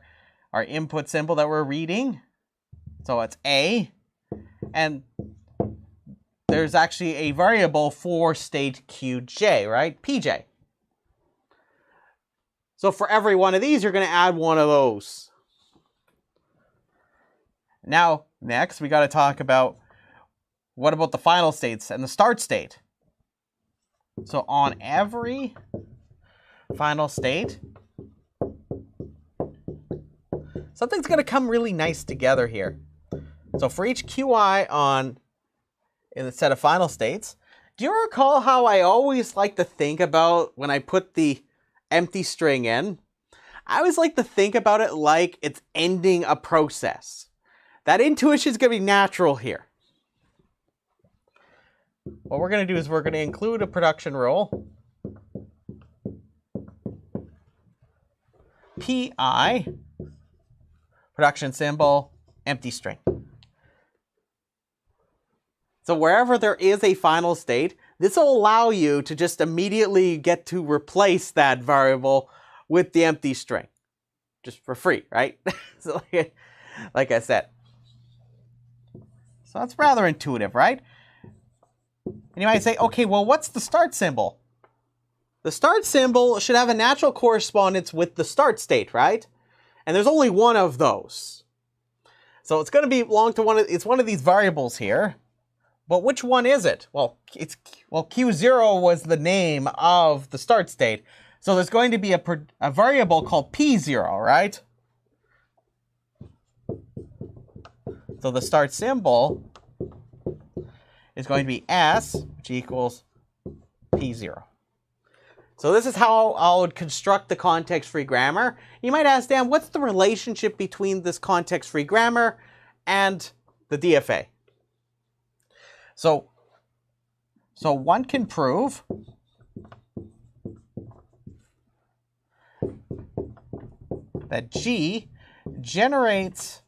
input symbol that we're reading. So it's A, and there's actually a variable for state QJ, right? PJ. So for every one of these, you're going to add one of those. Now, next, we got to talk about what about the final states and the start state. So on every final state, something's going to come really nice together here. So for each QI in the set of final states, do you recall how I always like to think about when I put the empty string in? I always like to think about it like it's ending a process. That intuition is going to be natural here. What we're going to do is we're going to include a production rule. PI, production symbol, empty string. So wherever there is a final state, this will allow you to just immediately get to replace that variable with the empty string. Just for free, right? So like I said. So that's rather intuitive, right? And you might say, okay, well, what's the start symbol? The start symbol should have a natural correspondence with the start state, right? And there's only one of those. So it's going to belong to one of these variables here. But which one is it? Well, Q0 was the name of the start state. So there's going to be a variable called P0, right? So the start symbol is going to be S, which equals P0. So this is how I would construct the context-free grammar. You might ask, Dan, what's the relationship between this context-free grammar and the DFA? So one can prove that G generates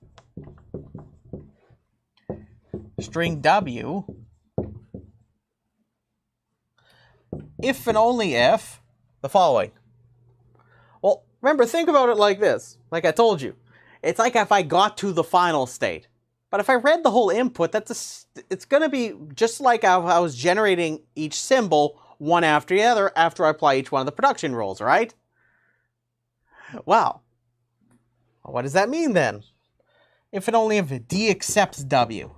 string W if and only if the following. Well, remember, think about it like this. Like I told you, it's like if I got to the final state. But if I read the whole input, it's going to be just like how I was generating each symbol one after the other after I apply each one of the production rules, right? Wow. What does that mean then? If and only if D accepts W.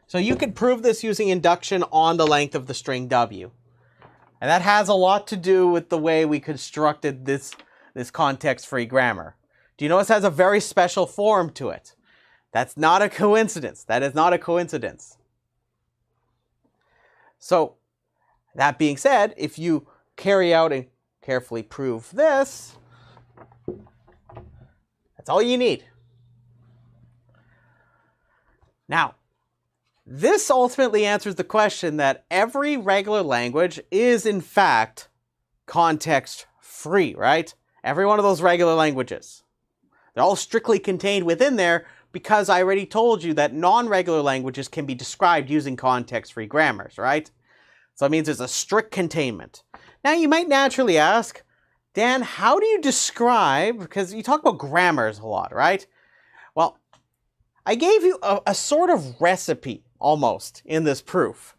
So you could prove this using induction on the length of the string W. And that has a lot to do with the way we constructed this context-free grammar. Do you notice it has a very special form to it? That's not a coincidence. That is not a coincidence. So, that being said, if you carry out and carefully prove this, that's all you need. Now, this ultimately answers the question that every regular language is in fact context-free, right? Every one of those regular languages. They're all strictly contained within there because I already told you that non-regular languages can be described using context-free grammars, right? So it means there's a strict containment. Now you might naturally ask, Dan, how do you describe, because you talk about grammars a lot, right? Well, I gave you a sort of recipe, almost, in this proof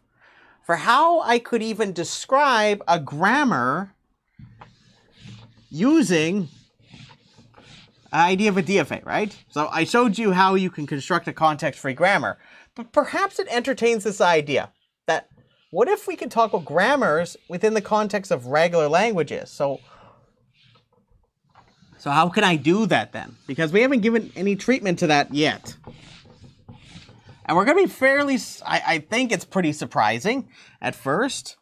for how I could even describe a grammar using an idea of a DFA, right? So I showed you how you can construct a context-free grammar, but perhaps it entertains this idea that what if we could talk about grammars within the context of regular languages? So how can I do that then? Because we haven't given any treatment to that yet. And we're going to be fairly, I think it's pretty surprising at first.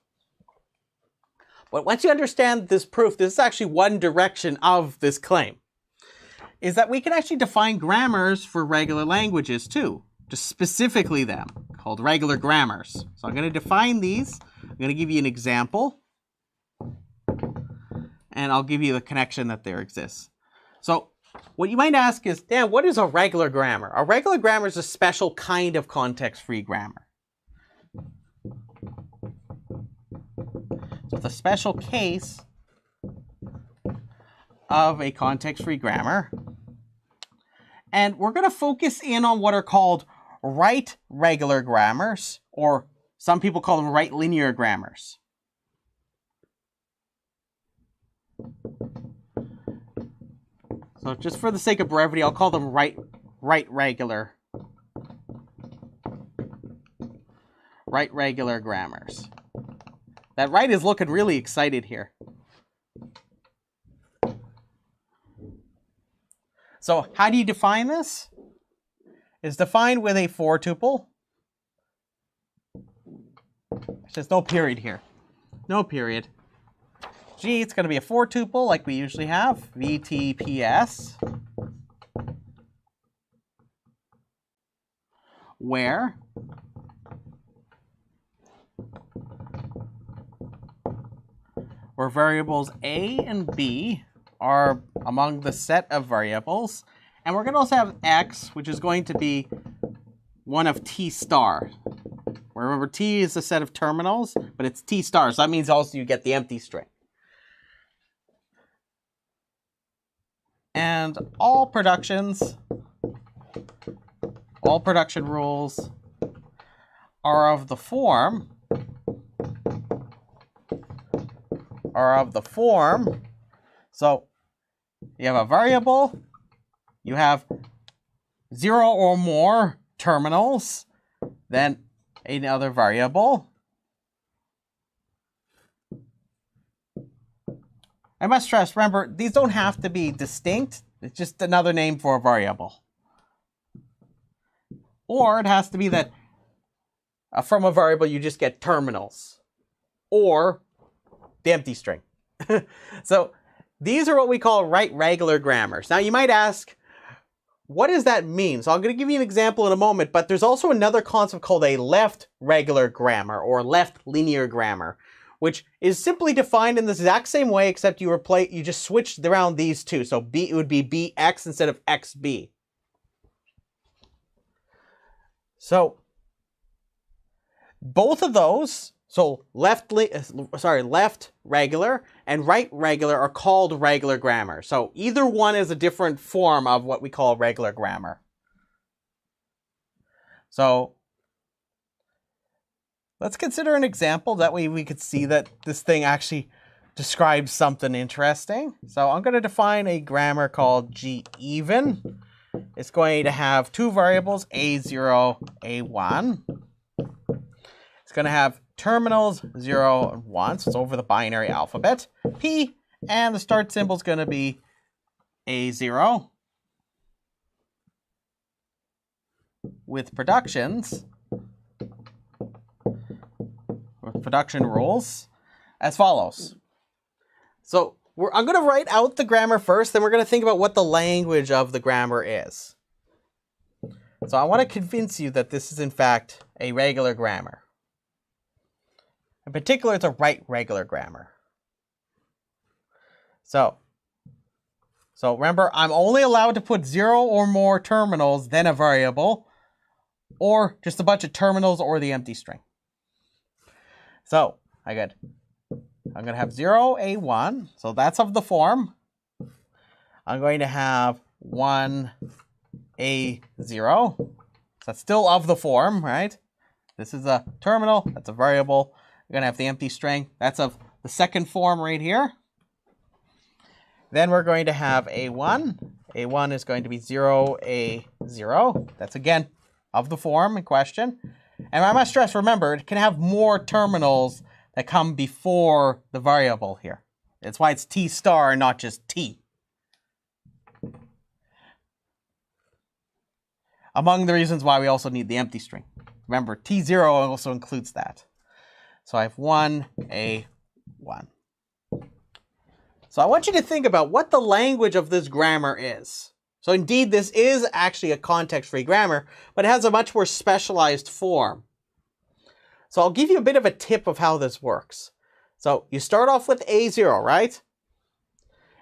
But once you understand this proof, this is actually one direction of this claim, is that we can actually define grammars for regular languages too, just specifically them, called regular grammars. So I'm going to define these. I'm going to give you an example, and I'll give you the connection that there exists. So what you might ask is, Dan, what is a regular grammar? A regular grammar is a special kind of context-free grammar. So it's a special case of a context-free grammar. And we're going to focus in on what are called right regular grammars, or some people call them right linear grammars. So just for the sake of brevity, I'll call them right regular grammars. That right is looking really excited here. So how do you define this? It's defined with a for tuple. There's no period here. No period. G, it's going to be a for tuple like we usually have. VTPS. Where variables A and B are among the set of variables. And we're going to also have X, which is going to be one of T star. Remember, T is a set of terminals, but it's T star. So that means also you get the empty string. And all production rules are of the form so you have a variable, you have 0 or more terminals, then another variable. I must stress, remember, these don't have to be distinct. It's just another name for a variable. Or it has to be that from a variable you just get terminals. Or the empty string. So these are what we call right regular grammars. Now you might ask, what does that mean? So I'm going to give you an example in a moment, but there's also another concept called a left regular grammar or left linear grammar, which is simply defined in the exact same way, except you just switched around these two. So it would be BX instead of XB. So both of those, so left regular and right regular, are called regular grammar. So either one is a different form of what we call regular grammar. So let's consider an example. That way we could see that this thing actually describes something interesting. So I'm going to define a grammar called G even. It's going to have two variables, A0, A1. It's going to have terminals 0 and 1, so it's over the binary alphabet. P, and the start symbol is going to be A0. With production rules as follows. So I'm going to write out the grammar first, then we're going to think about what the language of the grammar is. So I want to convince you that this is in fact a regular grammar. In particular, it's a right regular grammar. So remember, I'm only allowed to put 0 or more terminals, then a variable, or just a bunch of terminals or the empty string. So I'm going to have 0, A1, so that's of the form. I'm going to have 1, A0, so that's still of the form, right? This is a terminal, that's a variable. We're going to have the empty string. That's of the second form right here. Then we're going to have A1. A1 is going to be 0, A0. That's again of the form in question. And I must stress, remember, it can have more terminals that come before the variable here. That's why it's T star and not just T. Among the reasons why we also need the empty string. Remember, T0 also includes that. So I have 1, A1. So I want you to think about what the language of this grammar is. So indeed, this is actually a context-free grammar, but it has a much more specialized form. So I'll give you a bit of a tip of how this works. So you start off with A0, right?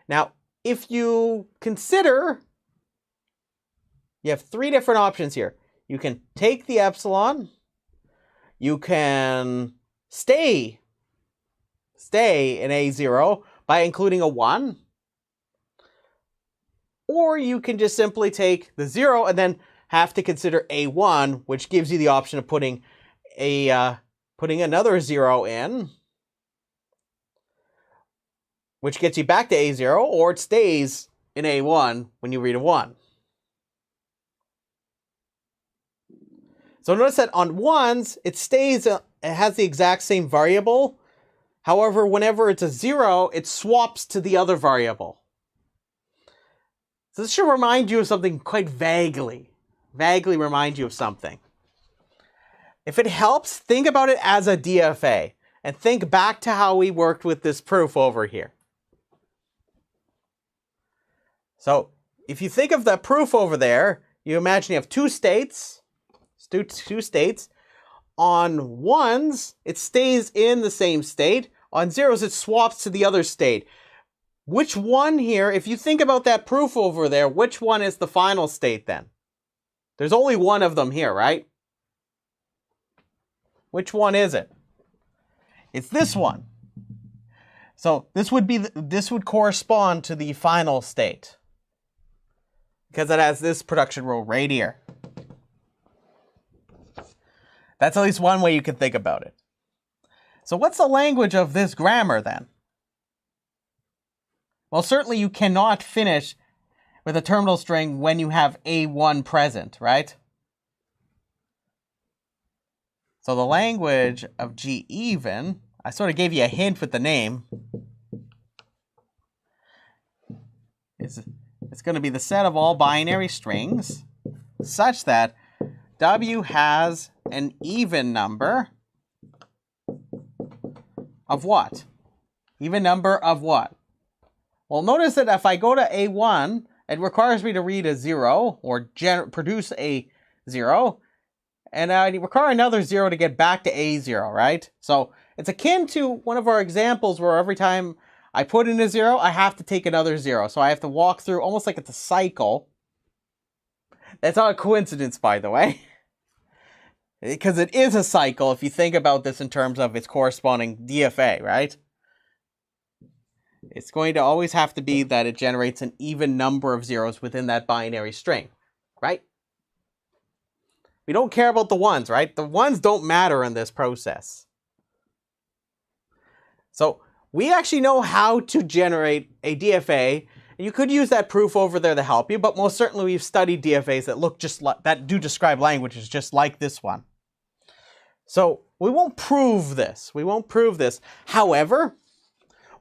Now, if you consider, you have three different options here. You can take the epsilon, you can stay in A0 by including a 1, Or you can just simply take the 0 and then have to consider A1, which gives you the option of putting another 0 in, which gets you back to A0, or it stays in A1 when you read a 1. So notice that on 1s, it stays, it has the exact same variable. However, whenever it's a 0, it swaps to the other variable. So this should remind you of something quite vaguely remind you of something. If it helps, think about it as a DFA, and think back to how we worked with this proof over here. So if you think of the proof over there, you imagine you have two states. On 1s, it stays in the same state. On 0s, it swaps to the other state. Which one here, if you think about that proof over there, which one is the final state then? There's only one of them here, right? Which one is it? It's this one. So this would correspond to the final state, because it has this production rule right here. That's at least one way you can think about it. So what's the language of this grammar then? Well, certainly you cannot finish with a terminal string when you have A1 present, right? So the language of G even, I sort of gave you a hint with the name. It's going to be the set of all binary strings such that W has an even number of what? Even number of what? Well, notice that if I go to A1, it requires me to read a 0 or produce a 0, and I require another 0 to get back to A0, right? So it's akin to one of our examples where every time I put in a 0, I have to take another 0. So I have to walk through almost like it's a cycle. That's not a coincidence, by the way. Because it is a cycle if you think about this in terms of its corresponding DFA, right? It's going to always have to be that it generates an even number of zeros within that binary string, right? We don't care about the 1s, right? The 1s don't matter in this process. So we actually know how to generate a DFA. You could use that proof over there to help you, but most certainly we've studied DFAs that look just like, that do describe languages just like this one. So we won't prove this. However,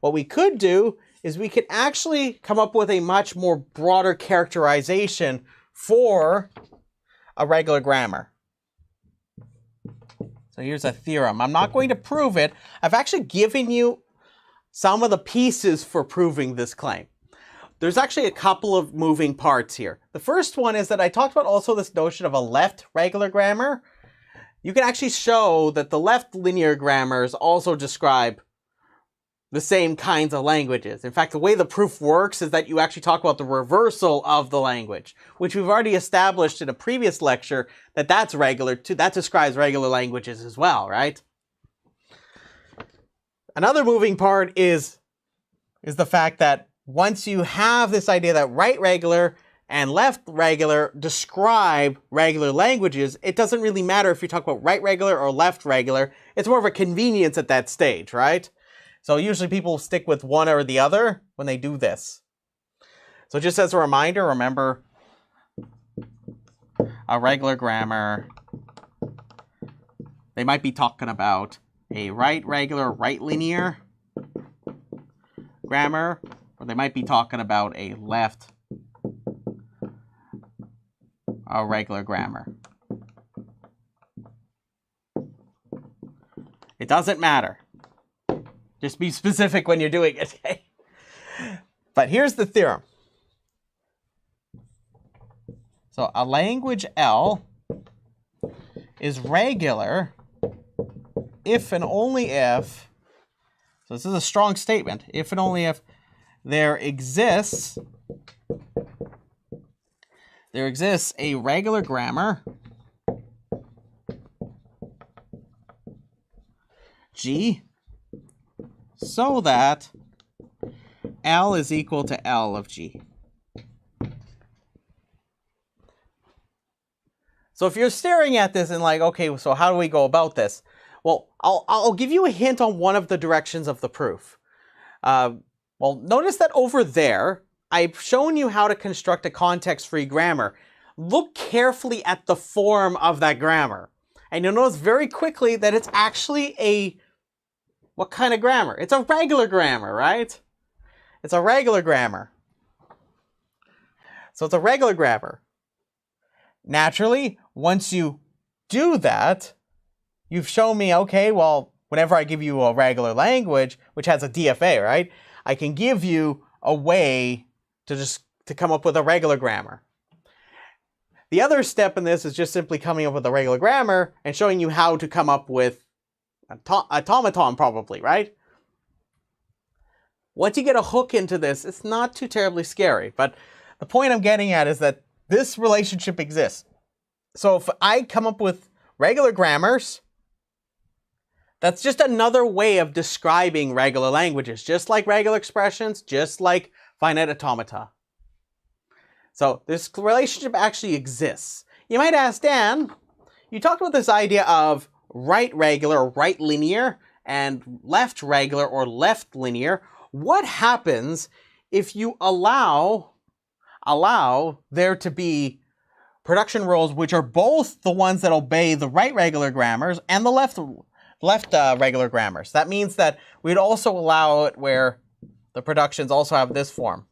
what we could do is we could actually come up with a much more broader characterization for a regular grammar. So here's a theorem. I'm not going to prove it. I've actually given you some of the pieces for proving this claim. There's actually a couple of moving parts here. The first one is that I talked about also this notion of a left regular grammar. You can actually show that the left linear grammars also describe the same kinds of languages. In fact, the way the proof works is that you actually talk about the reversal of the language, which we've already established in a previous lecture that that's regular too. That describes regular languages as well, right? Another moving part is the fact that once you have this idea that right regular and left regular describe regular languages, it doesn't really matter if you talk about right regular or left regular. It's more of a convenience at that stage, right? So usually people stick with one or the other when they do this. So just as a reminder, remember a regular grammar, they might be talking about a right regular, right linear grammar, or they might be talking about a left regular grammar. It doesn't matter. Just be specific when you're doing it. Okay? But here's the theorem. So a language L is regular if and only if, so this is a strong statement, if and only if there exists a regular grammar G so that L is equal to L of G. So if you're staring at this and like, okay, so how do we go about this? Well, I'll give you a hint on one of the directions of the proof. Well, notice that over there, I've shown you how to construct a context-free grammar. Look carefully at the form of that grammar. And you'll notice very quickly that it's actually what kind of grammar? It's a regular grammar, right? It's a regular grammar. So it's a regular grammar. Naturally, once you do that, you've shown me, okay, well, whenever I give you a regular language, which has a DFA, right? I can give you a way to come up with a regular grammar. The other step in this is just simply coming up with a regular grammar and showing you how to come up with automaton probably, right? Once you get a hook into this, it's not too terribly scary. But the point I'm getting at is that this relationship exists. So if I come up with regular grammars, that's just another way of describing regular languages, just like regular expressions, just like finite automata. So this relationship actually exists. You might ask, Dan, you talked about this idea of right regular or right linear and left regular or left linear. What happens if you allow there to be production rules which are both the ones that obey the right regular grammars and the left regular grammars? That means that we'd also allow it where the productions also have this form.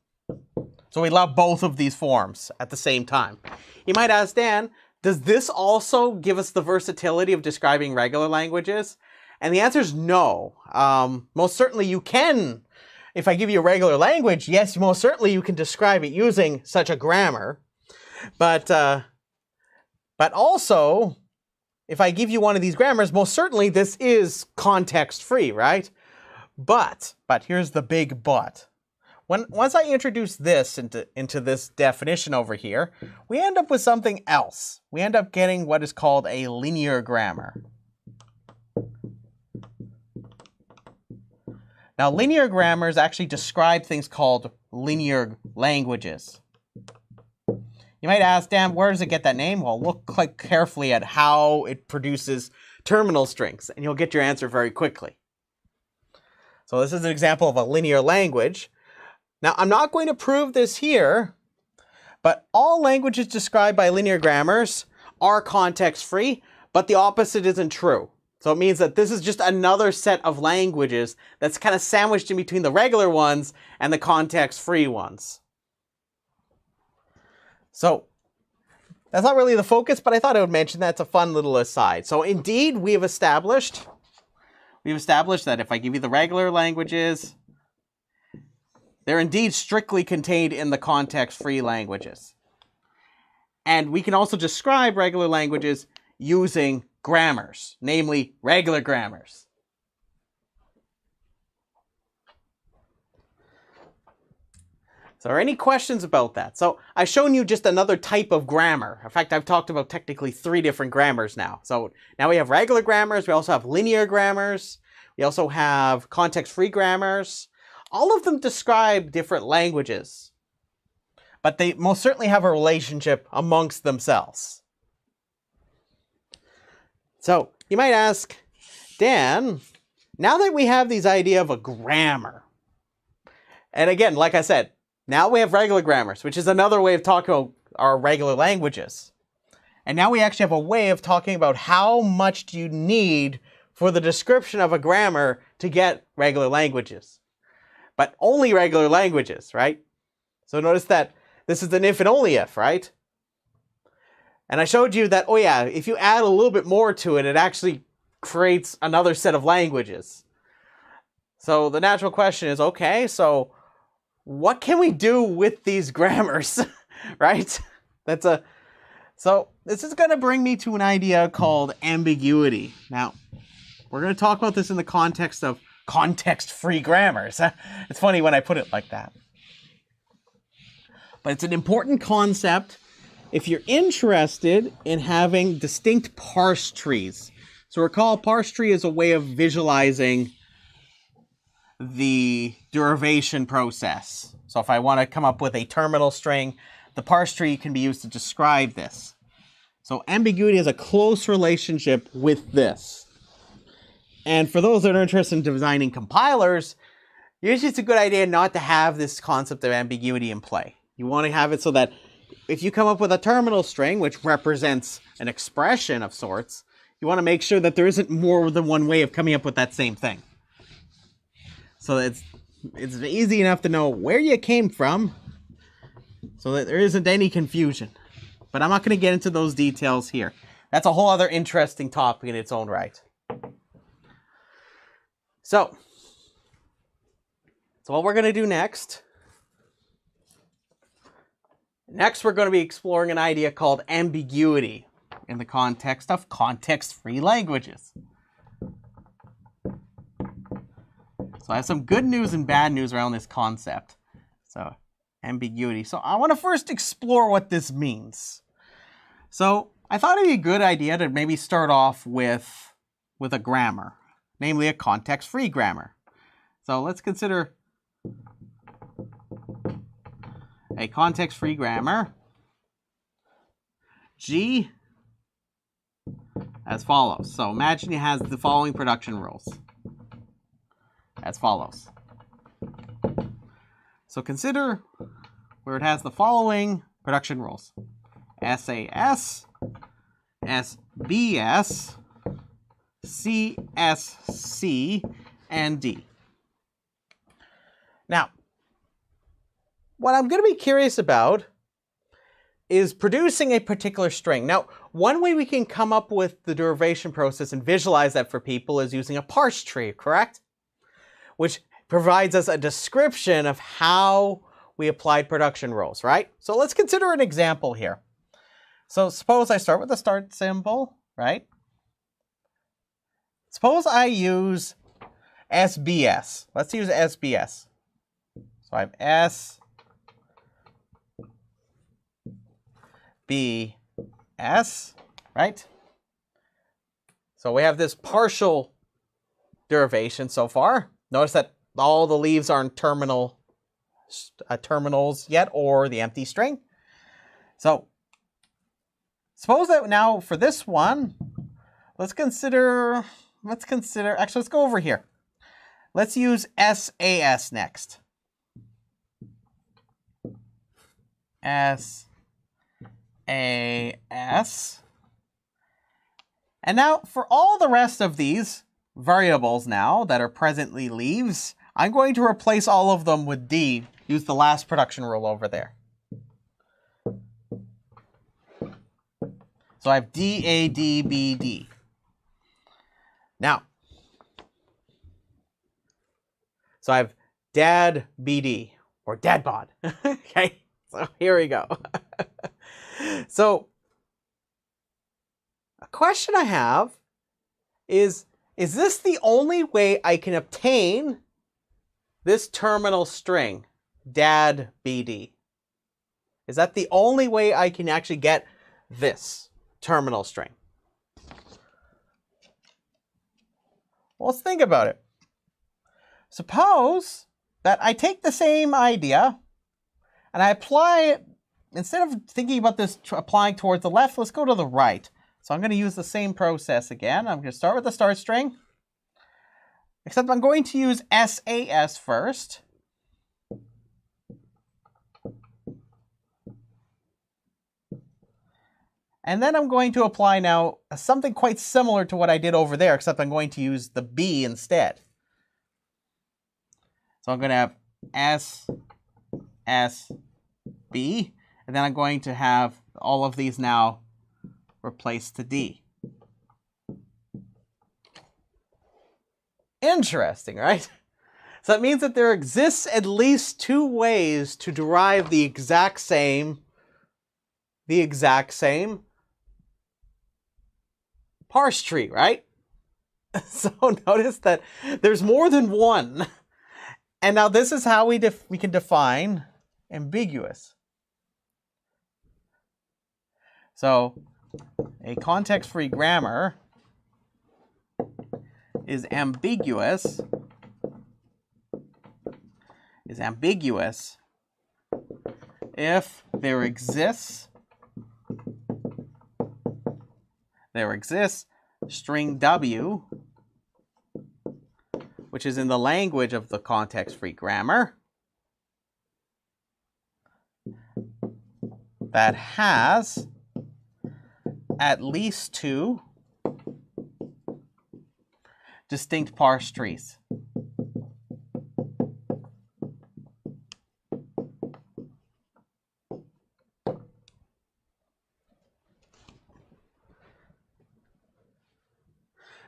So we allow both of these forms at the same time. You might ask, Dan, does this also give us the versatility of describing regular languages? And the answer is no. Most certainly you can. If I give you a regular language, yes, most certainly you can describe it using such a grammar. But also, if I give you one of these grammars, most certainly this is context-free, right? But here's the big but. Once I introduce this into this definition over here, we end up with something else. We end up getting what is called a linear grammar. Now, linear grammars actually describe things called linear languages. You might ask, Dan, where does it get that name? Well, look quite carefully at how it produces terminal strings, and you'll get your answer very quickly. So this is an example of a linear language. Now, I'm not going to prove this here, but all languages described by linear grammars are context-free, but the opposite isn't true. So it means that this is just another set of languages that's kind of sandwiched in between the regular ones and the context-free ones. So that's not really the focus, but I thought I would mention that's a fun little aside. So indeed, we've established that if I give you the regular languages, they're indeed strictly contained in the context-free languages. And we can also describe regular languages using grammars, namely regular grammars. So are there any questions about that? So I've shown you just another type of grammar. In fact, I've talked about technically 3 different grammars now. So now we have regular grammars, we also have linear grammars, we also have context-free grammars. All of them describe different languages, but they most certainly have a relationship amongst themselves. So you might ask, Dan, now that we have these idea of a grammar, and again, like I said, now we have regular grammars, which is another way of talking about our regular languages. And now we actually have a way of talking about how much do you need for the description of a grammar to get regular languages. But only regular languages, right? So notice that this is an if and only if, right? And I showed you that, oh yeah, if you add a little bit more to it, it actually creates another set of languages. So the natural question is, okay, so what can we do with these grammars, right? So this is going to bring me to an idea called ambiguity. Now, we're going to talk about this in the context of context-free grammars. It's funny when I put it like that. But it's an important concept if you're interested in having distinct parse trees. So recall, parse tree is a way of visualizing the derivation process. So if I want to come up with a terminal string, the parse tree can be used to describe this. So ambiguity has a close relationship with this. And for those that are interested in designing compilers, usually it's a good idea not to have this concept of ambiguity in play. You want to have it so that if you come up with a terminal string, which represents an expression of sorts, you want to make sure that there isn't more than one way of coming up with that same thing. So it's easy enough to know where you came from so that there isn't any confusion. But I'm not going to get into those details here. That's a whole other interesting topic in its own right. So what we're going to do next we're going to be exploring an idea called ambiguity in the context of context-free languages. So I have some good news and bad news around this concept. So ambiguity. So I want to first explore what this means. So I thought it'd be a good idea to maybe start off with a grammar, namely a context-free grammar. So let's consider a context-free grammar, G, as follows. So imagine it has the following production rules, as follows. So consider where it has the following production rules: SAS, SBS, CSC, and D. Now, what I'm going to be curious about is producing a particular string. Now, one way we can come up with the derivation process and visualize that for people is using a parse tree, correct? Which provides us a description of how we applied production rules, right? So let's consider an example here. So suppose I start with the start symbol, right? Suppose I use SBS. Let's use SBS. So I have SBS, right? So we have this partial derivation so far. Notice that all the leaves aren't terminals yet, or the empty string. So suppose that now for this one, let's consider, actually let's go over here. Let's use SAS next. SAS. And now for all the rest of these variables now that are presently leaves, I'm going to replace all of them with D. Use the last production rule over there. So I have D, A, D, B, D. Now, so I have dad, BD, or dad bod. Okay, so here we go. So, a question I have is this the only way I can obtain this terminal string, dad, BD? Is that the only way I can actually get this terminal string? Well, let's think about it. Suppose that I take the same idea and I apply it. Instead of thinking about this applying towards the left, let's go to the right. So I'm going to use the same process again. I'm going to start with the start string, except I'm going to use SAS first. And then I'm going to apply now something quite similar to what I did over there, except I'm going to use the B instead. So I'm going to have SSB, and then I'm going to have all of these now replaced to D. Interesting, right? So that means that there exists at least two ways to derive the exact same parse tree, right? So notice that there's more than one. And now this is how we can define ambiguous. So a context-free grammar is ambiguous if there exists there exists string W, which is in the language of the context-free grammar, that has at least 2 distinct parse trees.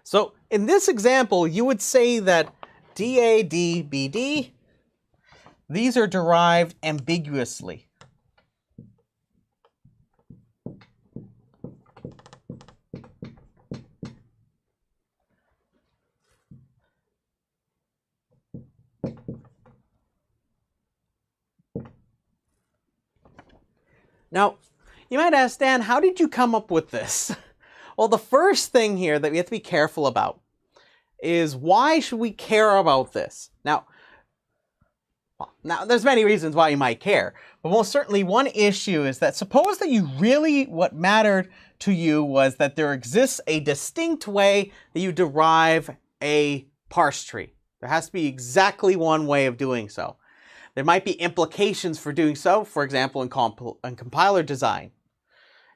So in this example, you would say that DADBD, these are derived ambiguously. Now, you might ask, Dan, how did you come up with this? Well, the first thing here that we have to be careful about is why should we care about this? Now, there's many reasons why you might care, but most certainly one issue is that suppose that what mattered to you was that there exists a distinct way that you derive a parse tree. There has to be exactly one way of doing so. There might be implications for doing so, for example, in compiler design.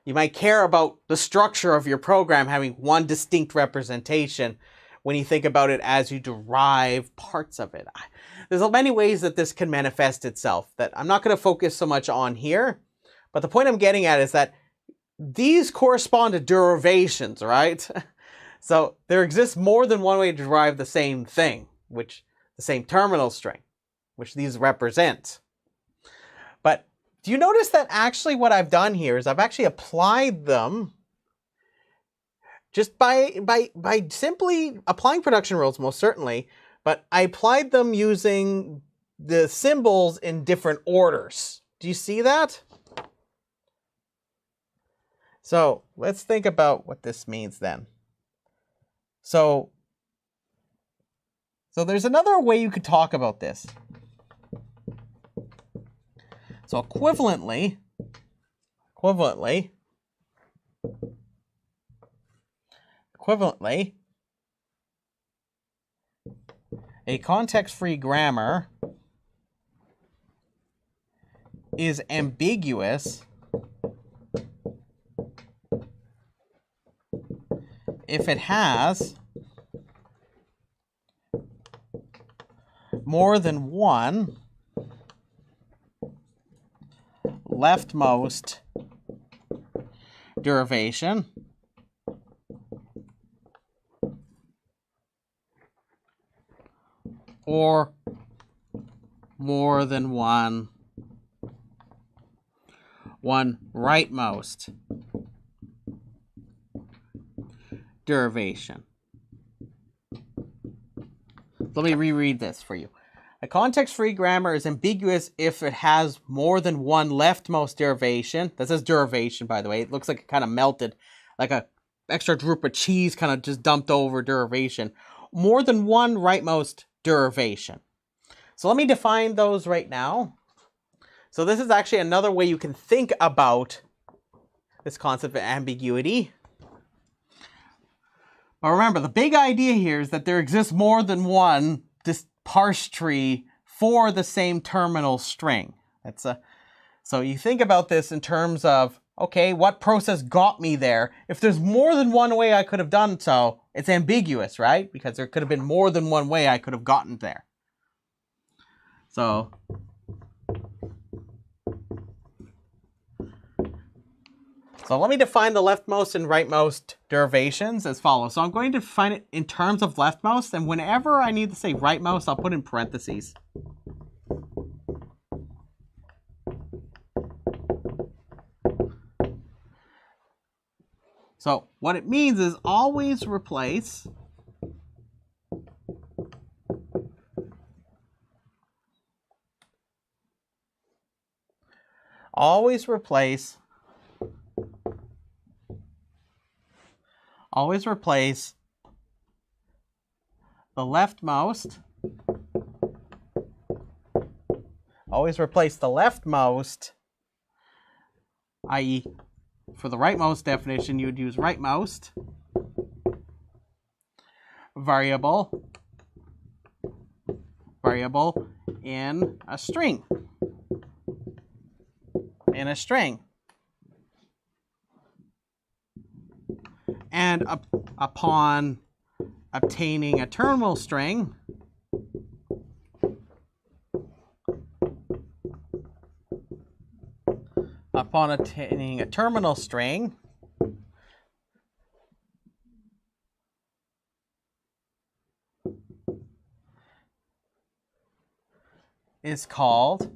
You might care about the structure of your program having one distinct representation when you think about it as you derive parts of it. There's many ways that this can manifest itself that I'm not going to focus so much on here, but the point I'm getting at is that these correspond to derivations, right? So there exists more than one way to derive the same thing, which the same terminal string, which these represent. But do you notice that actually what I've done here is I've actually applied them just by simply applying production rules, most certainly, but I applied them using the symbols in different orders. Do you see that? So let's think about what this means then. So there's another way you could talk about this. So equivalently, a context-free grammar is ambiguous if it has more than one leftmost derivation or more than one rightmost derivation. Let me reread this for you. A context-free grammar is ambiguous if it has more than one leftmost derivation. That says derivation, by the way. It looks like it kind of melted, like a extra droop of cheese kind of just dumped over derivation. More than one rightmost derivation. So let me define those right now. So this is actually another way you can think about this concept of ambiguity. But remember, the big idea here is that there exists more than one parse tree for the same terminal string. So you think about this in terms of, okay, what process got me there? If there's more than one way I could have done so, it's ambiguous, right? Because there could have been more than one way I could have gotten there. So let me define the leftmost and rightmost derivations as follows. So I'm going to define it in terms of leftmost, and whenever I need to say rightmost, I'll put in parentheses. So what it means is always replace the leftmost, i.e. for the rightmost definition, you would use rightmost variable in a string. And upon obtaining a terminal string, is called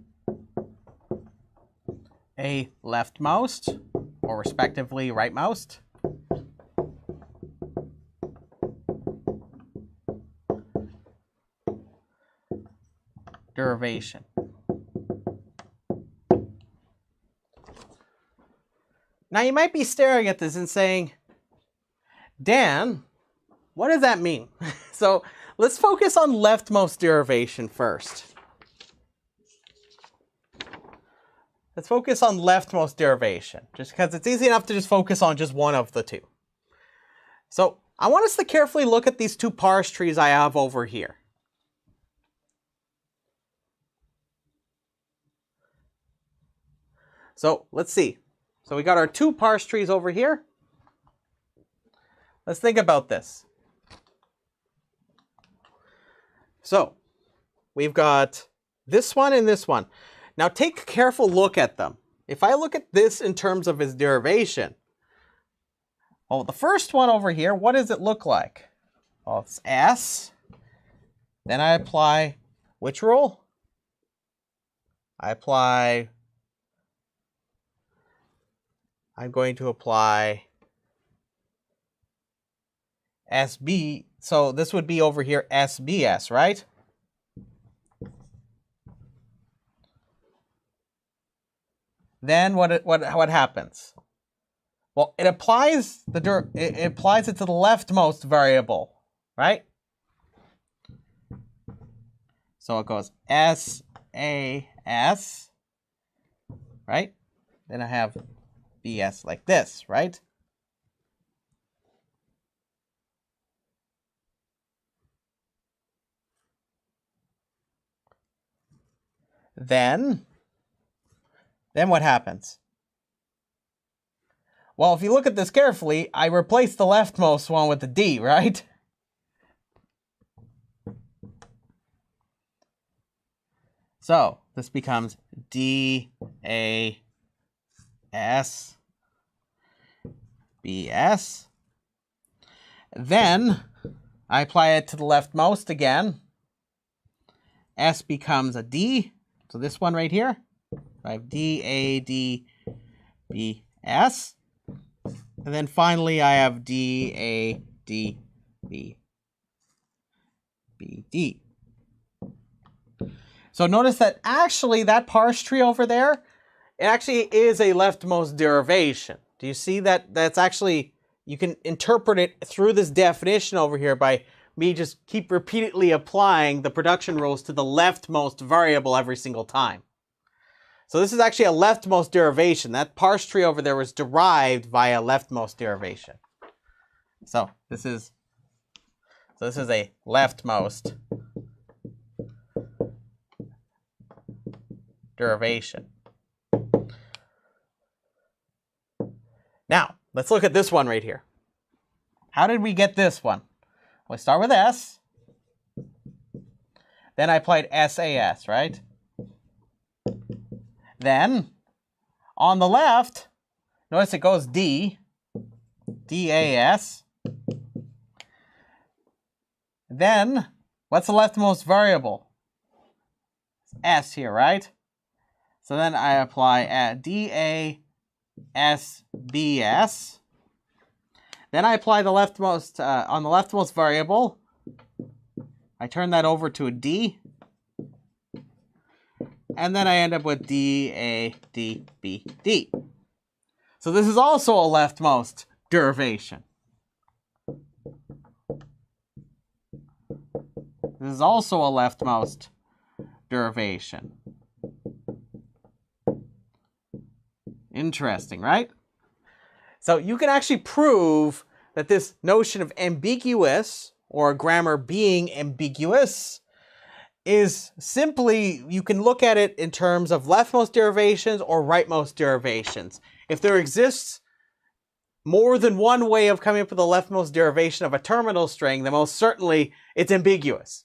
a leftmost, or respectively rightmost, derivation. Now you might be staring at this and saying, Dan, what does that mean? So let's focus on leftmost derivation first. Let's focus on leftmost derivation, just because it's easy enough to just focus on just one of the two. So I want us to carefully look at these two parse trees I have over here. So let's see. So we got our two parse trees over here. Let's think about this. So we've got this one and this one. Now take a careful look at them. If I look at this in terms of its derivation, well, the first one over here, what does it look like? Well, it's S. Then I apply which rule? I'm going to apply SB. So this would be over here SBS, right? Then what happens? Well, it applies it applies it to the leftmost variable, right? So it goes SAS, right? Then I have BS like this, right? Then what happens? Well, if you look at this carefully, I replace the leftmost one with the D, right? So this becomes DAS BS. Then I apply it to the leftmost again. S becomes a D. So this one right here. I have DADBS. And then finally I have DADBD. So notice that actually that parse tree over there, it actually is a leftmost derivation. Do you see that? That's actually, you can interpret it through this definition over here by me just keep repeatedly applying the production rules to the leftmost variable every single time. So this is actually a leftmost derivation. That parse tree over there was derived via leftmost derivation. So this is a leftmost derivation. Now, let's look at this one right here. How did we get this one? We start with S. Then I applied SAS, right? Then, on the left, notice it goes D, DAS. Then, what's the leftmost variable? S here, right? So then I apply DASBS. Then I apply the leftmost, on the leftmost variable, I turn that over to a D. And then I end up with DADBD. So this is also a leftmost derivation. This is also a leftmost derivation. Interesting, right? So you can actually prove that this notion of ambiguous, or a grammar being ambiguous, is simply, you can look at it in terms of leftmost derivations or rightmost derivations. If there exists more than one way of coming up with the leftmost derivation of a terminal string, then most certainly it's ambiguous.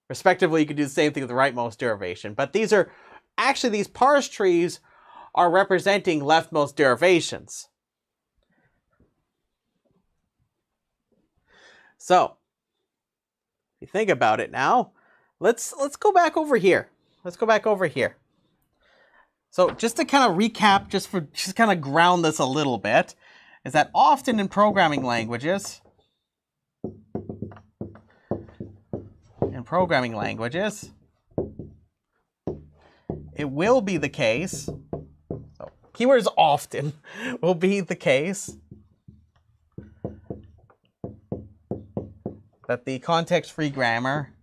Respectively, you could do the same thing with the rightmost derivation. But these are, actually these parse trees are representing leftmost derivations. So, if you think about it now, let's go back over here. Let's go back over here. So just to kind of recap, just kind of ground this a little bit, is that often in programming languages, it will be the case, so keywords often will be the case, that the context-free grammar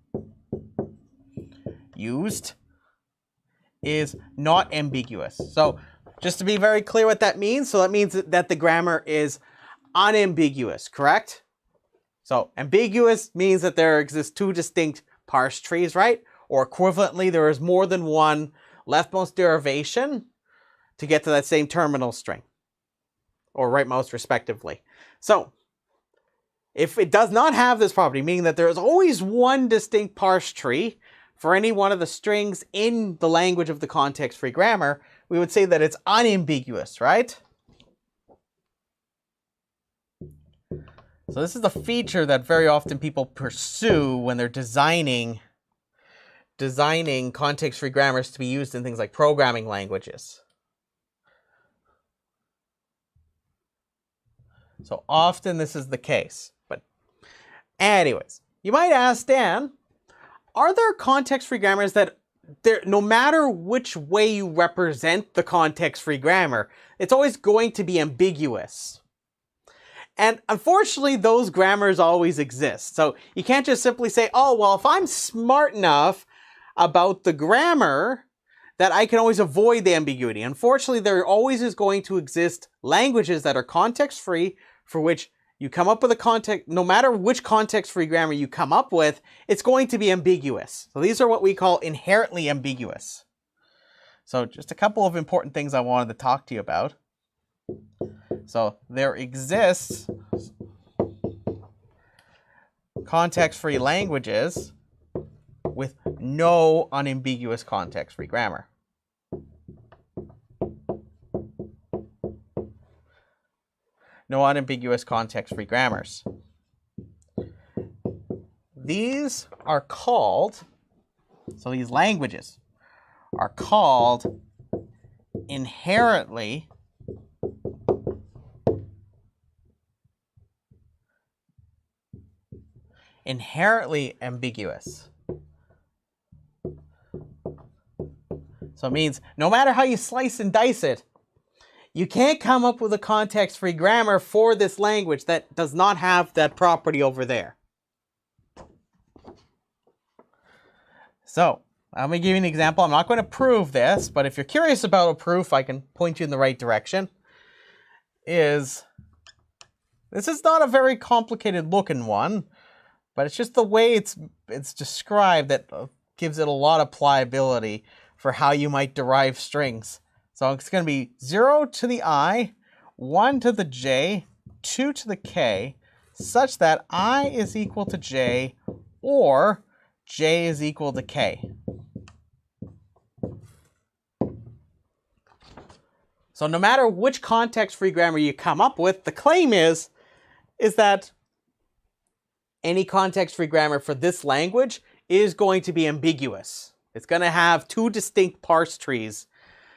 used is not ambiguous. So just to be very clear what that means, so that means that the grammar is unambiguous, correct? So ambiguous means that there exist two distinct parse trees, right? Or equivalently, there is more than one leftmost derivation to get to that same terminal string, or rightmost respectively. So if it does not have this property, meaning that there is always one distinct parse tree for any one of the strings in the language of the context-free grammar, we would say that it's unambiguous, right? So this is the feature that very often people pursue when they're designing context-free grammars to be used in things like programming languages. So often this is the case. But anyways, you might ask, Dan, are there context-free grammars that no matter which way you represent the context-free grammar, it's always going to be ambiguous? And unfortunately, those grammars always exist. So you can't just simply say, oh, well, if I'm smart enough about the grammar, that I can always avoid the ambiguity. Unfortunately, there always is going to exist languages that are context-free, for which you come up with a context, no matter which context-free grammar you come up with, it's going to be ambiguous. So these are what we call inherently ambiguous. So just a couple of important things I wanted to talk to you about. So there exists context-free languages with no unambiguous context-free grammar. No unambiguous context-free grammars. These are called, so these languages are called inherently ambiguous. So it means no matter how you slice and dice it, you can't come up with a context-free grammar for this language that does not have that property over there. So I'm going to give you an example. I'm not going to prove this, but if you're curious about a proof, I can point you in the right direction. This is not a very complicated looking one, but it's just the way it's described that gives it a lot of pliability for how you might derive strings. So it's going to be 0 to the I, 1 to the J, 2 to the K, such that I is equal to J or J is equal to K. So no matter which context-free grammar you come up with, the claim is that any context-free grammar for this language is going to be ambiguous. It's going to have two distinct parse trees,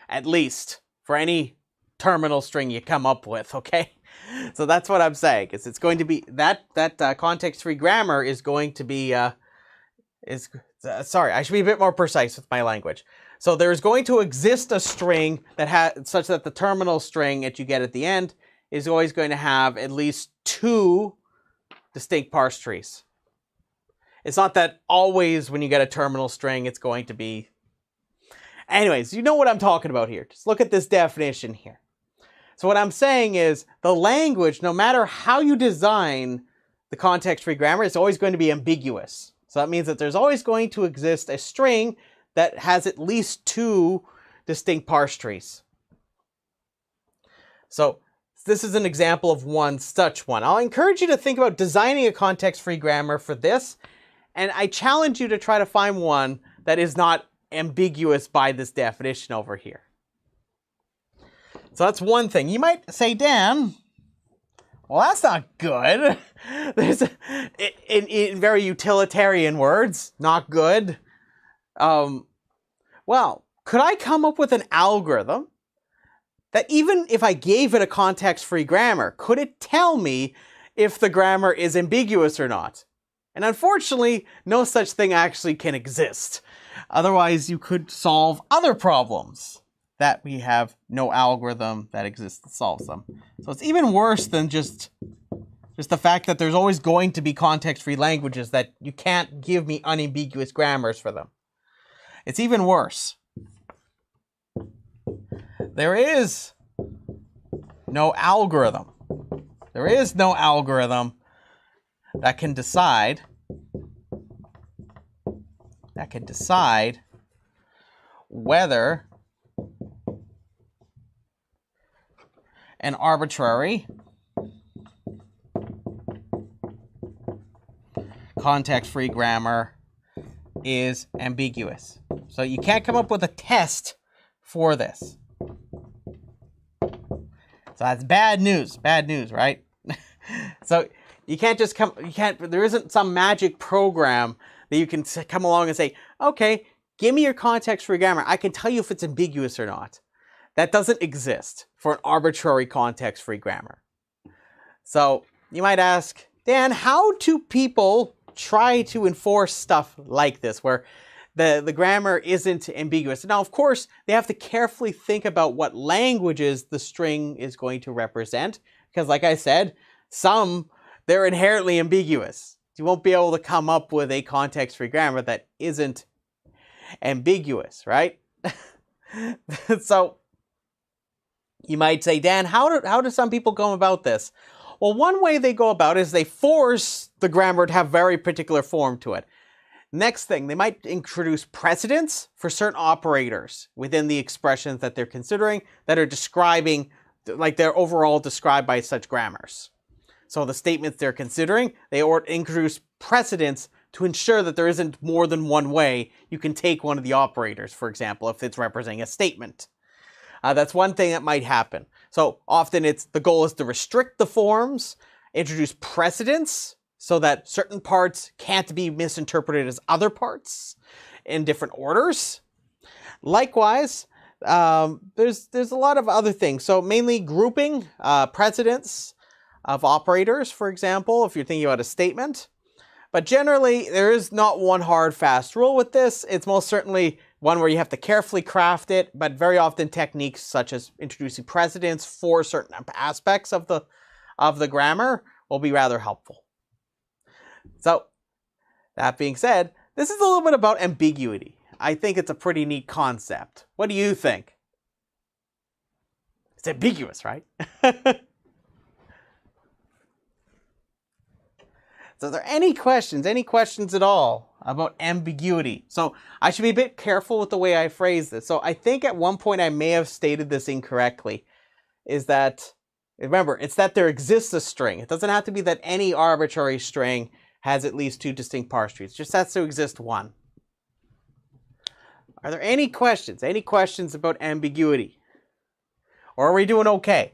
at least, for any terminal string you come up with, okay? So that's what I'm saying, is it's going to be, that context-free grammar is going to be, sorry, I should be a bit more precise with my language. So there's going to exist a string that has, such that the terminal string that you get at the end is always going to have at least two distinct parse trees. It's not that always when you get a terminal string, it's going to be... Anyways, you know what I'm talking about here. Just look at this definition here. So what I'm saying is the language, no matter how you design the context-free grammar, is always going to be ambiguous. So that means that there's always going to exist a string that has at least 2 distinct parse trees. So this is an example of one such one. I'll encourage you to think about designing a context-free grammar for this, and I challenge you to try to find one that is not ambiguous by this definition over here. So that's one thing. You might say, Dan, well, that's not good. There's in very utilitarian words, not good. Well, could I come up with an algorithm that even if I gave it a context-free grammar, could it tell me if the grammar is ambiguous or not? And unfortunately, no such thing actually can exist. Otherwise, you could solve other problems that we have no algorithm that exists that solves them. So it's even worse than just the fact that there's always going to be context-free languages that you can't give me unambiguous grammars for them. It's even worse. There is no algorithm. There is no algorithm that can decide whether an arbitrary context-free grammar is ambiguous. So you can't come up with a test for this. So that's bad news, right? So there isn't some magic program that you can come along and say, okay, give me your context-free grammar. I can tell you if it's ambiguous or not. That doesn't exist for an arbitrary context-free grammar. So you might ask, Dan, how do people try to enforce stuff like this where the grammar isn't ambiguous? Now, of course, they have to carefully think about what languages the string is going to represent, because like I said, they're inherently ambiguous. You won't be able to come up with a context-free grammar that isn't ambiguous, right? So you might say, Dan, how do some people go about this? Well, one way they go about it is they force the grammar to have very particular form to it. Next thing, they might introduce precedents for certain operators within the expressions that they're considering that are describing, like they're overall described by such grammars. So the statements they're considering, they introduce precedents to ensure that there isn't more than one way you can take one of the operators, for example, if it's representing a statement. That's one thing that might happen. So often the goal is to restrict the forms, introduce precedents so that certain parts can't be misinterpreted as other parts in different orders. Likewise, there's a lot of other things. So mainly grouping precedents of operators, for example, if you're thinking about a statement. But generally, there is not one hard, fast rule with this. It's most certainly one where you have to carefully craft it, but very often techniques such as introducing precedents for certain aspects of the grammar will be rather helpful. So, that being said, this is a little bit about ambiguity. I think it's a pretty neat concept. What do you think? It's ambiguous, right? So are there any questions at all about ambiguity? So I should be a bit careful with the way I phrase this. So I think at one point I may have stated this incorrectly, is that, remember, it's that there exists a string. It doesn't have to be that any arbitrary string has at least 2 distinct parse trees. It just has to exist one. Are there any questions? Any questions about ambiguity? Or are we doing okay?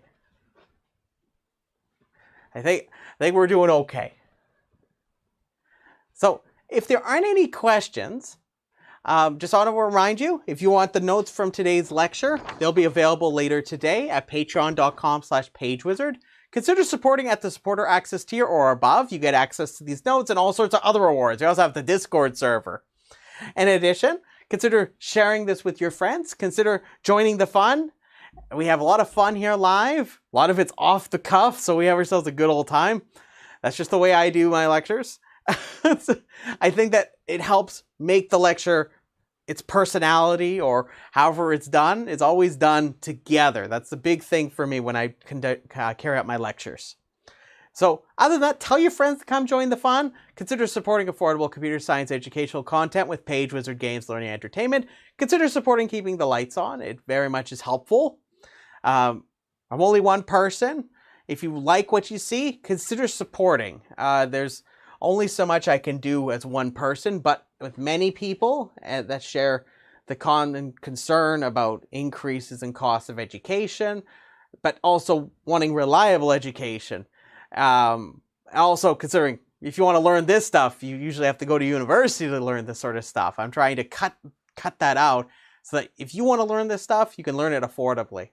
I think we're doing okay. So, if there aren't any questions, just want to remind you, if you want the notes from today's lecture, they'll be available later today at patreon.com/pagewizard. Consider supporting at the supporter access tier or above. You get access to these notes and all sorts of other rewards. We also have the Discord server. In addition, consider sharing this with your friends. Consider joining the fun. We have a lot of fun here live. A lot of it's off the cuff, so we have ourselves a good old time. That's just the way I do my lectures. I think that it helps make the lecture its personality or however it's done, it's always done together. That's the big thing for me when I carry out my lectures. So other than that, tell your friends to come join the fun. Consider supporting affordable computer science educational content with Page Wizard Games Learning and Entertainment. Consider supporting Keeping the Lights On. It very much is helpful. I'm only one person. If you like what you see, consider supporting. There's only so much I can do as one person, but with many people that share the concern about increases in cost of education, but also wanting reliable education. Also considering if you want to learn this stuff, you usually have to go to university to learn this sort of stuff. I'm trying to cut that out so that if you want to learn this stuff, you can learn it affordably.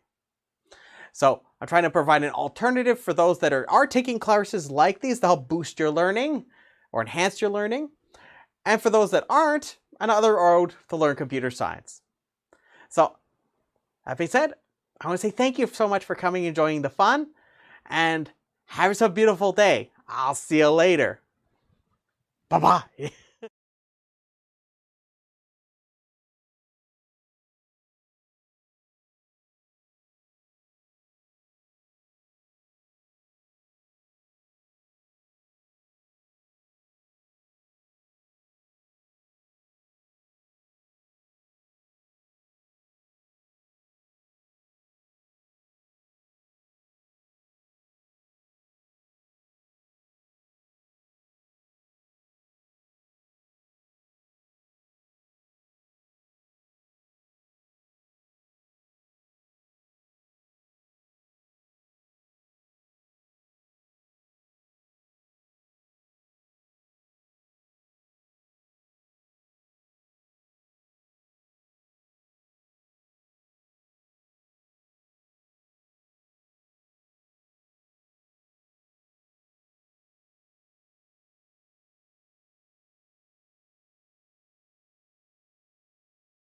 So I'm trying to provide an alternative for those that are taking classes like these to help boost your learning or enhance your learning. And for those that aren't, another road to learn computer science. So that being said, I want to say thank you so much for coming and joining the fun. And have yourself a beautiful day. I'll see you later. Bye-bye.